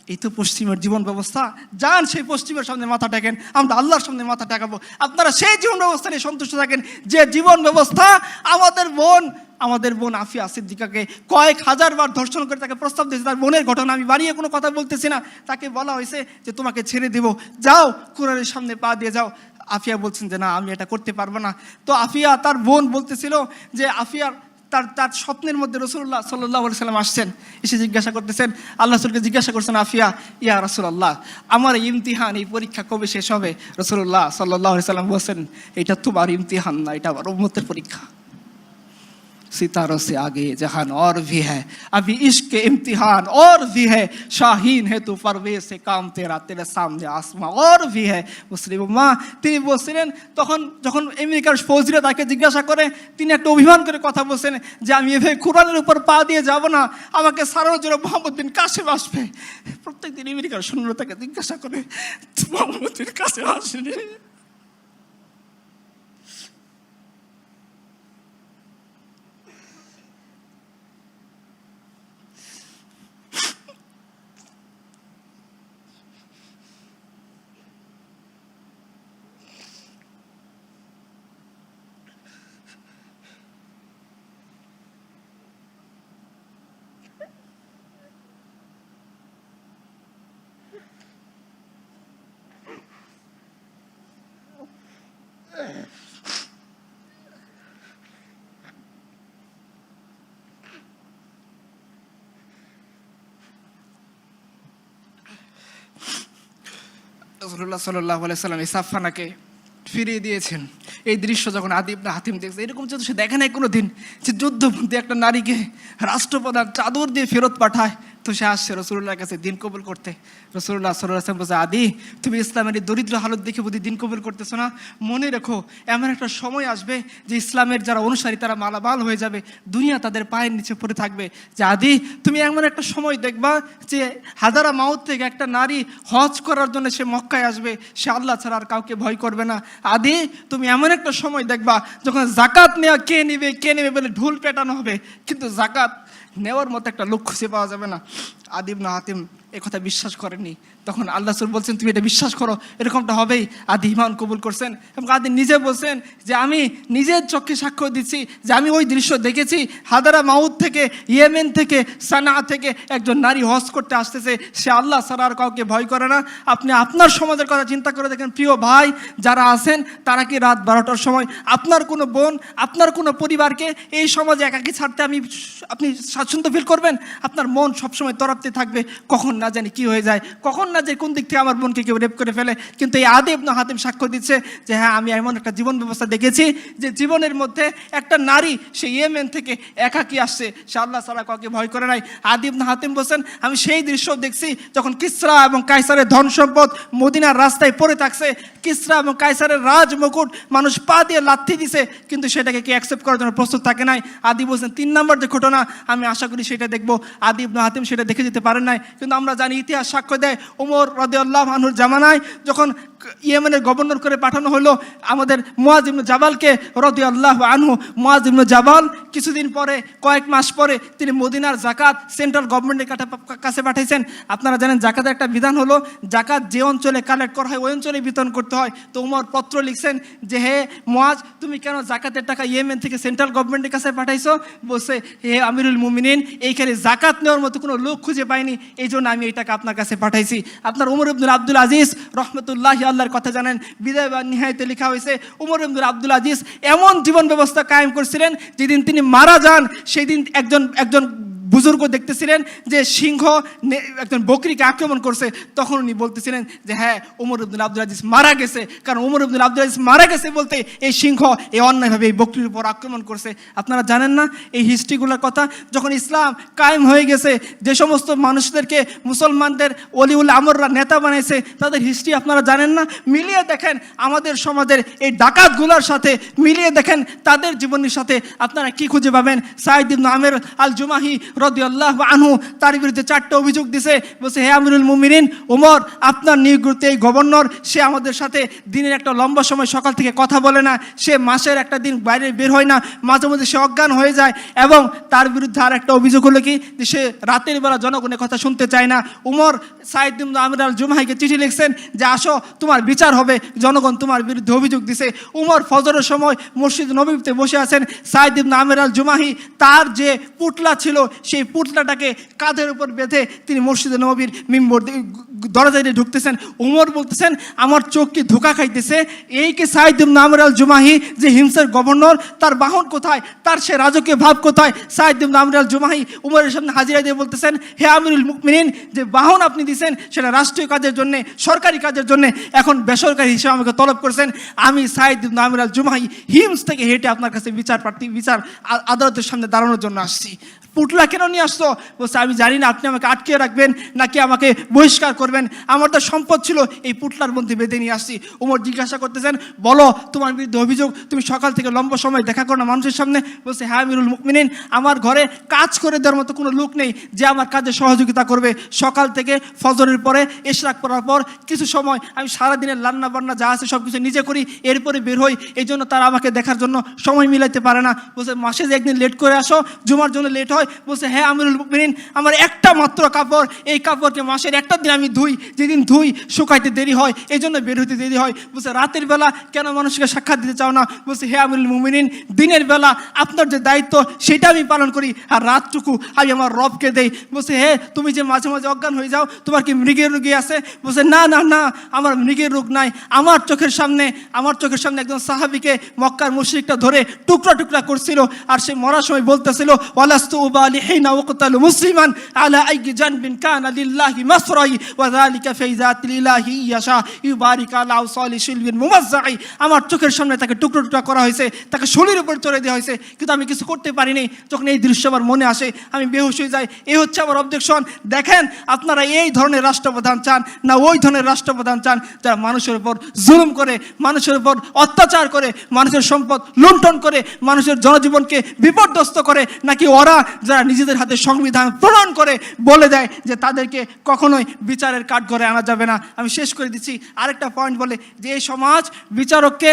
Speaker 1: এই তো পশ্চিমের জীবন ব্যবস্থা। যান সেই পশ্চিমের সামনে মাথা টেকেন, আমরা আল্লাহর সামনে মাথা টেকাবো। আপনারা সেই জীবন ব্যবস্থা নিয়ে সন্তুষ্ট থাকেন যে জীবন ব্যবস্থা আমাদের বোন আফিয়া সিদ্দিকাকে কয়েক হাজারবার ধর্ষণ করে তাকে প্রস্তাব দিয়েছে। তার বোনের ঘটনা, আমি বাড়িয়ে কোনো কথা বলতেছি না। তাকে বলা হয়েছে যে তোমাকে ছেড়ে দেব, যাও কুরআনের সামনে পা দিয়ে যাও। আফিয়া বলছেন যে না, আমি এটা করতে পারবো না। তো আফিয়া, তার বোন বলতেছিল যে আফিয়ার তার স্বপ্নের মধ্যে রাসূলুল্লাহ সাল্লাল্লাহু আলাইহি ওয়াসাল্লাম আসছেন, এসে জিজ্ঞাসা করতেছেন, আল্লাহ রাসূলকে জিজ্ঞাসা করছেন, আফিয়া, ইয়া রাসূলুল্লাহ, আমার এই ইমতিহান, এই পরীক্ষা কবে শেষ হবে? রাসূলুল্লাহ সাল্লাল্লাহু আলাইহি ওয়াসাল্লাম বলছেন, এটা তোমার ইমতিহান না, এটা আমার উম্মতের পরীক্ষা। सितारों से आगे जहान और भी है, अभी इश्क के इम्तिहान और भी है, शाहीन है तू परवेज से काम तेरा, तेरे सामने आसमां और भी है। মুসলিম মা তিনি বলছিলেন, তখন যখন আমেরিকার ফৌজিরা তাকে জিজ্ঞাসা করে, তিনি একটা অভিমান করে কথা বলছেন যে আমি এভাবে কোরআনের উপর পা দিয়ে যাব না, আমাকে সারানোর জন্য মোহাম্মদ বিন কাসেম আসবে। প্রত্যেকদিন আমেরিকার সৈন্যরা তাকে জিজ্ঞাসা করে, মোহাম্মদ বিন কাসেম আসেনি? রাসূলুল্লাহ সাল্লাল্লাহু আলাইহি ওয়াসাল্লাম এই সাফফানাকে ফিরিয়ে দিয়েছেন। এই দৃশ্য যখন আদি ইবনে হাতিম দেখছে, এরকম তো সে দেখে নাই কোনোদিন যে যুদ্ধবন্দী একটা নারীকে রাষ্ট্রপ্রধান চাদর দিয়ে ফেরত পাঠায়। তো সে আসছে রাসূলুল্লাহর কাছে দিন কবুল করতে। রাসূলুল্লাহ সাল্লাল্লাহু আলাইহি ওয়াসাল্লাম বলছে, আদি, তুমি ইসলামের এই দরিদ্র হালত দেখে বুঝি দিন কবুল করতেছো না? মনে রেখো, এমন একটা সময় আসবে যে ইসলামের যারা অনুসারী তারা মালামাল হয়ে যাবে, দুনিয়া তাদের পায়ের নিচে পড়ে থাকবে। যে আদি, তুমি এমন একটা সময় দেখবা যে হাজারা মাউত থেকে একটা নারী হজ করার জন্য সে মক্কায় আসবে, সে আল্লাহ ছাড়া আর কাউকে ভয় করবে না। আদি, তুমি এমন একটা সময় দেখবা যখন জাকাত নেওয়া কে নেবে বলে ঢোল পেটানো হবে, কিন্তু জাকাত নেওয়ার মতো একটা লোক খুঁজে পাওয়া যাবে না। আদি ইবনে হাতিম এ কথা বিশ্বাস করেননি। তখন আল্লাহ রাসূল বলছেন তুমি এটা বিশ্বাস করো, এরকমটা হবেই। আদি ঈমান কবুল করছেন এবং আদি নিজে বলছেন যে আমি নিজের চোখে সাক্ষ্য দিচ্ছি যে আমি ওই দৃশ্য দেখেছি। হাদারা মাউত থেকে, ইয়েমেন থেকে, সানা থেকে একজন নারী হজ করতে আসতেছে, সে আল্লাহ ছাড়া আর কাউকে ভয় করে না। আপনি আপনার সমাজের কথা চিন্তা করে দেখেন প্রিয় ভাই যারা আছেন, তারা কি রাত 12টার সময় আপনার কোনো বোন, আপনার কোনো পরিবারকে এই সমাজে একাকী ছাড়তে আপনি স্বাচ্ছন্দ্য ফিল করবেন? আপনার মন সবসময় তরাপতে থাকবে, কখন না জানি কি হয়ে যায়, কখন না যে কোন দিক থেকে আমার বোনকে কেউ রেপ করে ফেলে। কিন্তু এই আদি ইবনে হাতিম সাক্ষ্য দিচ্ছে যে হ্যাঁ আমি এমন একটা জীবন ব্যবস্থা দেখেছি যে জীবনের মধ্যে একটা নারী সে ইয়েমেন থেকে একাকী আসছে, সে আল্লাহ ছাড়া কাউকে ভয় করে নাই। আদি ইবনে হাতিম বলছেন আমি সেই দৃশ্য দেখছি যখন কিসরা এবং কায়সারের ধন সম্পদ মদিনার রাস্তায় পড়ে থাকছে, কিসরা এবং কায়সারের রাজ মুকুট মানুষ পা দিয়ে লাথি দিছে, কিন্তু সেটাকে কি অ্যাকসেপ্ট করার জন্য প্রস্তুত থাকে নাই। আদি বলছেন 3 নম্বর যে ঘটনা আমি আশা করি সেটা দেখবো। আদি ইবনে হাতিম সেটা দেখে যেতে পারেন নাই, কিন্তু আমরা জানি ইতিহাস সাক্ষ্য দেয় ওমর রাদিয়াল্লাহু আনহুর জামানায় যখন ইয়েমেনের গভর্নর করে পাঠানো হলো আমাদের মুয়াজ ইবনে জাবালকে রাদিয়াল্লাহু আনহু, মুয়াজ ইবনে জাবাল কিছুদিন পরে, কয়েক মাস পরে তিনি মদিনার জাকাত সেন্ট্রাল গভর্নমেন্টের কাছে পাঠাইছেন। আপনারা জানেন জাকাতের একটা বিধান হলো জাকাত যে অঞ্চলে কালেক্ট করা হয় ওই অঞ্চলে বিতরণ করতে হয়। তো ওমর পত্র লিখছেন যে হে মুয়াজ তুমি কেন জাকাতের টাকা ইয়েমেন থেকে সেন্ট্রাল গভর্নমেন্টের কাছে পাঠাইছো? বলছে হে আমিরুল মুমিনিন এইখানে জাকাত নেওয়ার মতো কোনো লোক খুঁজে পাইনি, এই জন্য আমি এই টাকা আপনার কাছে পাঠাইছি। আপনার উমর ইবনে আব্দুল আজিজ রহমতুল্লাহি আল্লাহর কথা জানেন, বিদায় বা নিহায়াতে লেখা হয়েছে উমর ইবনে আব্দুল আজিজ এমন জীবন ব্যবস্থা কায়েম করছিলেন যেদিন তিনি মারা যান সেই দিন একজন বুজুর্গ দেখতেছিলেন যে সিংহ একজন বকরিকে আক্রমণ করছে, তখন উনি বলতেছিলেন যে হ্যাঁ উমর ইবনে আব্দুল আজিজ মারা গেছে, কারণ উমর ইবনে আব্দুল আজিজ মারা গেছে বলতে এই সিংহ এই অন্যায়ভাবে এই বকরির উপর আক্রমণ করছে। আপনারা জানেন না এই হিস্ট্রিগুলোর কথা? যখন ইসলাম কায়েম হয়ে গেছে যে সমস্ত মানুষদেরকে মুসলমানদের অলিউল আমররা নেতা বানাইছে তাদের হিস্ট্রি আপনারা জানেন না? মিলিয়ে দেখেন আমাদের সমাজের এই ডাকাতগুলোর সাথে, মিলিয়ে দেখেন তাদের জীবনের সাথে, আপনারা কি খুঁজে পাবেন? সাঈদ ইবনে আমের আল জুমাহি রাদিয়াল্লাহু আনহু তার বিরুদ্ধে 4টা অভিযোগ দিছে। বলছে হে আমিরুল মুমিনিন ওমর আপনার নিয়োজিত এই গভর্নর সে আমাদের সাথে দিনের একটা লম্বা সময় সকাল থেকে কথা বলে না, সে মাসের একটা দিন বাইরে বের হয় না, মাঝে মধ্যে সে অজ্ঞান হয়ে যায়, এবং তার বিরুদ্ধে আর একটা অভিযোগ হলো কি যে সে রাতের বেলা জনগণের কথা শুনতে চায় না। উমর সাঈদ ইবনে আমের আল জুমাহিকে চিঠি লিখছেন যে আসো তোমার বিচার হবে, জনগণ তোমার বিরুদ্ধে অভিযোগ দিছে। উমর ফজরের সময় মসজিদ নববীতে বসে আছেন, সাঈদ ইবনে আমের আল জুমাহি তার যে পুতলা ছিল সেই পুতলাটাকে কাঁধের উপর বেঁধে তিনি মসজিদে নববীর মিম্বর দরজা দিয়ে ঢুকতেছেন। উমর বলতেছেন আমার চোখ কি ধোঁকা খাইতেছে, এই কি সাঈদ ইবনে আমের আল জুমাহি যে হিমসের গভর্নর, তার বাহন কোথায়, তার সে রাজকীয় ভাব কোথায়? সাঈদ ইবনে আমের আল জুমাহি উমরের সামনে হাজিরা দিয়ে বলতেছেন হে আমিরুল মুমিনিন যে বাহন আপনি দিয়েছেন সেটা রাষ্ট্রীয় কাজের জন্য, সরকারি কাজের জন্য, এখন বেসরকারি হিসেবে আমাকে তলব করছেন। আমি সাঈদ ইবনে আমের আল জুমাহি হিমস থেকে হেঁটে আপনার কাছে বিচার আদালতের সামনে দাঁড়ানোর জন্য আসছি। পুটলা কেন নিয়ে আসতো? বলছে আমি জানি না আপনি আমাকে আটকে রাখবেন নাকি আমাকে বহিষ্কার করবেন, আমার তো সম্পদ ছিল এই পুটলার মধ্যে বেঁধে নিয়ে আসছি। উমর জিজ্ঞাসা করতেছেন বলো তোমার বিরুদ্ধে অভিযোগ, তুমি সকাল থেকে লম্বা সময় দেখা করো না মানুষের সামনে। বলছে হ্যাঁ আমিরুল মুমিনিন আমার ঘরে কাজ করে দেওয়ার মতো কোনো লোক নেই যে আমার কাজে সহযোগিতা করবে। সকাল থেকে ফজরের পরে ইশরাক করার পর কিছু সময় আমি সারাদিনের রান্না বান্না যা আছে সব কিছু নিজে করি, এরপরে বের হই, এই জন্য তারা আমাকে দেখার জন্য সময় মিলাইতে পারে না। বলছে মাসে যে একদিন লেট করে আসো, জুমার জন্য লেট হয়। বলছে হ্যাঁ আমিরুল মুমিনিন আমার একটা মাত্র কাপড়, এই কাপড়কে মাসের একটা দিন আমি ধুই, যেদিন ধুই শুকাইতে দেরি হয়, এই জন্য বের হইতে দেরি হয়। বলছে রাতের বেলা কেন মানুষকে সাক্ষাৎ দিতে চাও না? বলছে হে আমিরুল মুমিনিন দিনের বেলা আপনার যে দায়িত্ব সেটা আমি পালন করি, আর রাতটুকু আমি আমার রবকে দেই। বলছে হে তুমি যে মাঝে মাঝে অজ্ঞান হয়ে যাও তোমার কি মৃগের রোগী আছে? বলছে না না না আমার মৃগের রোগ নাই, আমার চোখের সামনে একজন সাহাবীকে মক্কার মুশরিকটা ধরে টুকরা টুকরা করছিল, আর সে মরার সময় বলতেছিল ওয়ালাস্তু উবালি হিনা ওয়াকতালু মুসলিমান আলা আইয়ি জানবিন কানা লিল্লাহি মাসরাই ওয়া যালিকা ফি যাতিলিল্লাহি ইয়াশা ইউবারিক আলা আওসালি শিলবিন মুমাজ্জাই। আমার চোখের সামনে তাকে টুকরো টুকরা করা হয়েছে, তাকে শরীরের উপর চড়ে দেওয়া হয়েছে, কিন্তু আমি কিছু করতে পারিনি। যখন এই দৃশ্য আমার মনে আসে আমি বেহুশ হয়ে যাই। এই হচ্ছে আমার অবজেকশন। দেখেন আপনারা এই ধরনের রাষ্ট্রপ্রধান চান না ওই ধরনের রাষ্ট্রপ্রধান চান যারা মানুষের উপর জুলুম করে, মানুষের উপর অত্যাচার করে, মানুষের সম্পদ লুণ্ঠন করে, মানুষের জনজীবনকে বিপর্যস্ত করে, নাকি ওরা যারা নিজেদের হাতে সংবিধান প্রণয়ন করে বলে দেয় যে তাদেরকে কখনোই বিচারের কাঠগড়ায় আনা যাবে না? আমি শেষ করে দিচ্ছি আরেকটা পয়েন্ট বলে যে এই সমাজ বিচারককে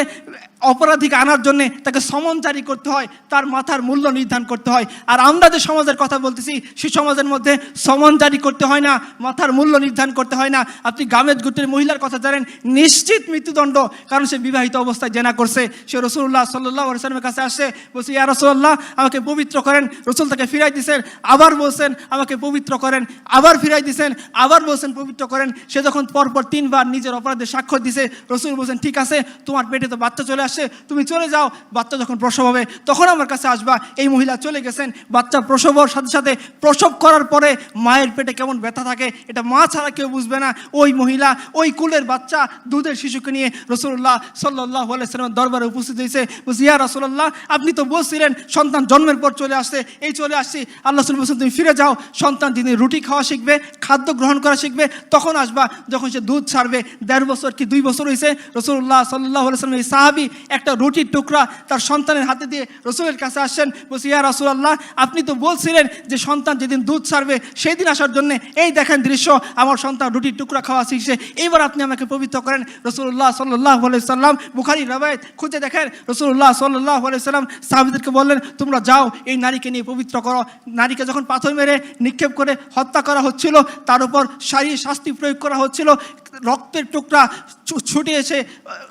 Speaker 1: অপরাধীকে আনার জন্য তাকে সমন জারি করতে হয়, তার মাথার মূল্য নির্ধারণ করতে হয়। আর আমরা যে সমাজের কথা বলতেছি সেই সমাজের মধ্যে সমন জারি করতে হয় না, মাথার মূল্য নির্ধারণ করতে হয় না। আপনি গামেদ গুটের মহিলার কথা জানেন, নিশ্চিত মৃত্যুদণ্ড, কারণ সে বিবাহিত অবস্থায় জেনা করছে। সে রাসূলুল্লাহ সাল্লাল্লাহু আলাইহি ওয়াসাল্লামের কাছে আসছে, বলছে ইয়া রাসূলুল্লাহ আমাকে পবিত্র করেন। রাসূল তাকে ফিরাই দিয়েছেন, আবার বলছেন আমাকে পবিত্র করেন, আবার ফিরাই দিয়েছেন, আবার বলছেন পবিত্র করেন। সে যখন পরপর 3 বার নিজের অপরাধের সাক্ষ্য দিছে, রাসূল বলছেন ঠিক আছে, তোমার পেটে তো বাচ্চা চলে আসছে, তুমি চলে যাও, বাচ্চা যখন প্রসব হবে তখন আমার কাছে আসবা। এই মহিলা চলে গেছেন। বাচ্চা প্রসব হওয়ার সাথে সাথে, প্রসব করার পরে মায়ের পেটে কেমন ব্যথা থাকে এটা মা ছাড়া কেউ বুঝবে না। ওই মহিলা ওই কুলের বাচ্চা দুধের শিশুকে নিয়ে রাসূলুল্লাহ সাল্লাল্লাহু আলাইহি ওয়াসাল্লামের দরবারে উপস্থিত হয়েছে। বলছে ইয়া রাসূলুল্লাহ আপনি তো বলছিলেন সন্তান জন্মের পর চলে আসছে, এই চলে আসছি। আল্লাহ রাসূল বলছেন তুমি ফিরে যাও, সন্তান যেদিন রুটি খাওয়া শিখবে, খাদ্য গ্রহণ করা শিখবে তখন আসবা, যখন সে দুধ ছাড়বে। 1.5 বছর কি 2 বছর হয়েছে, রাসূলুল্লাহ সাল্লাল্লাহু আলাইহি ওয়াসাল্লাম এই সাহাবী একটা রুটির টুকরা তার সন্তানের হাতে দিয়ে রাসূলের কাছে আসছেন। বলছে ইয়া রাসূলুল্লাহ আপনি তো বলছিলেন যে সন্তান যেদিন দুধ ছাড়বে সেই দিন আসার জন্য, এই দেখেন দৃশ্য, আমার সন্তান রুটির টুকরা খাওয়া শিখছে, এইবার আপনি আমাকে পবিত্র করেন। রাসূলুল্লাহ সাল্লাল্লাহু আলাইহি ওয়াসাল্লাম, বুখারীর রওয়ায়াত খুঁজে দেখেন, রাসূলুল্লাহ সাল্লাল্লাহু আলাইহি ওয়াসাল্লাম সাহাবীদেরকে বললেন তোমরা যাও এই নারীকে নিয়ে পবিত্র করো। নারীকে যখন পাথর মেরে নিক্ষেপ করে হত্যা করা হচ্ছিল, তার উপর শারীরিক শাস্তি প্রয়োগ করা হচ্ছিল, রক্তের টুকরা ছুটে এসে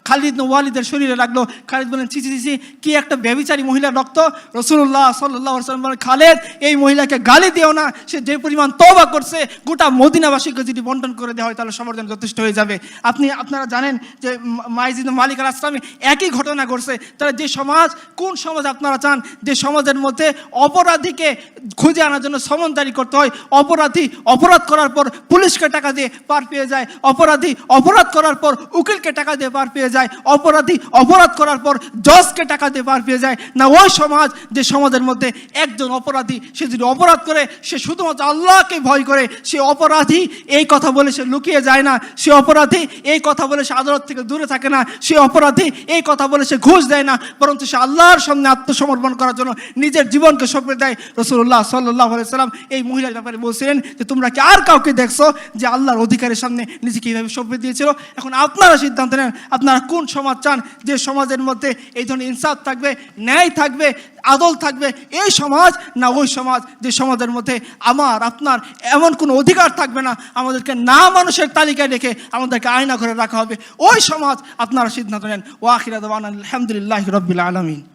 Speaker 1: খালিদ ইবনে ওয়ালিদের শরীরে লাগলো। খালিদ বলেন ছি ছি ছি, কি একটা ব্যভিচারী মহিলার রক্ত। রাসূলুল্লাহ সাল্লাল্লাহু আলাইহি ওয়াসাল্লাম বলেন খালিদ এই মহিলাকে গালি দিও না, সে যে পরিমাণ তওবা করছে গোটা মদিনাবাসীকে যদি বন্টন করে দেওয়া হয় তাহলে সবার জন্য যথেষ্ট হয়ে যাবে। আপনারা জানেন যে মাইজ ইবনে মালিক আল আসলামি একই ঘটনা ঘটছে। তাহলে যে সমাজ, কোন সমাজ আপনারা চান যে সমাজের মধ্যে অপরাধীকে খুঁজে আনার জন্য সমন জারি করতে হয়, অপরাধী অপরাধ করার পর পুলিশকে টাকা দিয়ে পার পেয়ে যায়, অপরাধী অপরাধ করার পর উকিলকে টাকা দিয়ে পার পেয়ে যায়, অপরাধী অপরাধ করার পর জজকে টাকা দিয়ে পার পেয়ে যায়? না ওই সমাজ যে সমাজের মধ্যে একজন অপরাধী সে যদি অপরাধ করে সে শুধুমাত্র আল্লাহকে ভয় করে, সে অপরাধী এই কথা বলে সে লুকিয়ে যায় না, সে অপরাধী এই কথা বলে সে আদালত থেকে দূরে থাকে না, সে অপরাধী এই কথা বলে সে ঘুষ দেয় না, বরঞ্চ সে আল্লাহর সামনে আত্মসমর্পণ করার জন্য নিজের জীবনকে সঁপে দেয়। রাসূলুল্লাহ সাল্লাল্লাহু আলাইহি ওয়াসাল্লাম এই মহিলার ব্যাপারে বলছিলেন যে তোমরা কি আর কাউকে দেখছো যে আল্লাহর অধিকারের সামনে নিজেকে এইভাবে সঁপে দিয়েছিল? এখন আপনারা সিদ্ধান্ত নেন আপনারা কোন সমাজ চান যে সমাজের মধ্যে এই ধরনের ইনসাফ থাকবে, ন্যায় থাকবে, আদল থাকবে, এই সমাজ, না ওই সমাজ যে সমাজের মধ্যে আমার আপনার এমন কোনো অধিকার থাকবে না, আমাদেরকে না মানুষের তালিকায় রেখে আমাদেরকে আয়না ঘরে রাখা হবে? ওই সমাজ আপনারা সিদ্ধান্ত নেন। ওয়া আখিরু দাওয়ানা আলহামদুলিল্লাহি রাব্বিল আলামিন।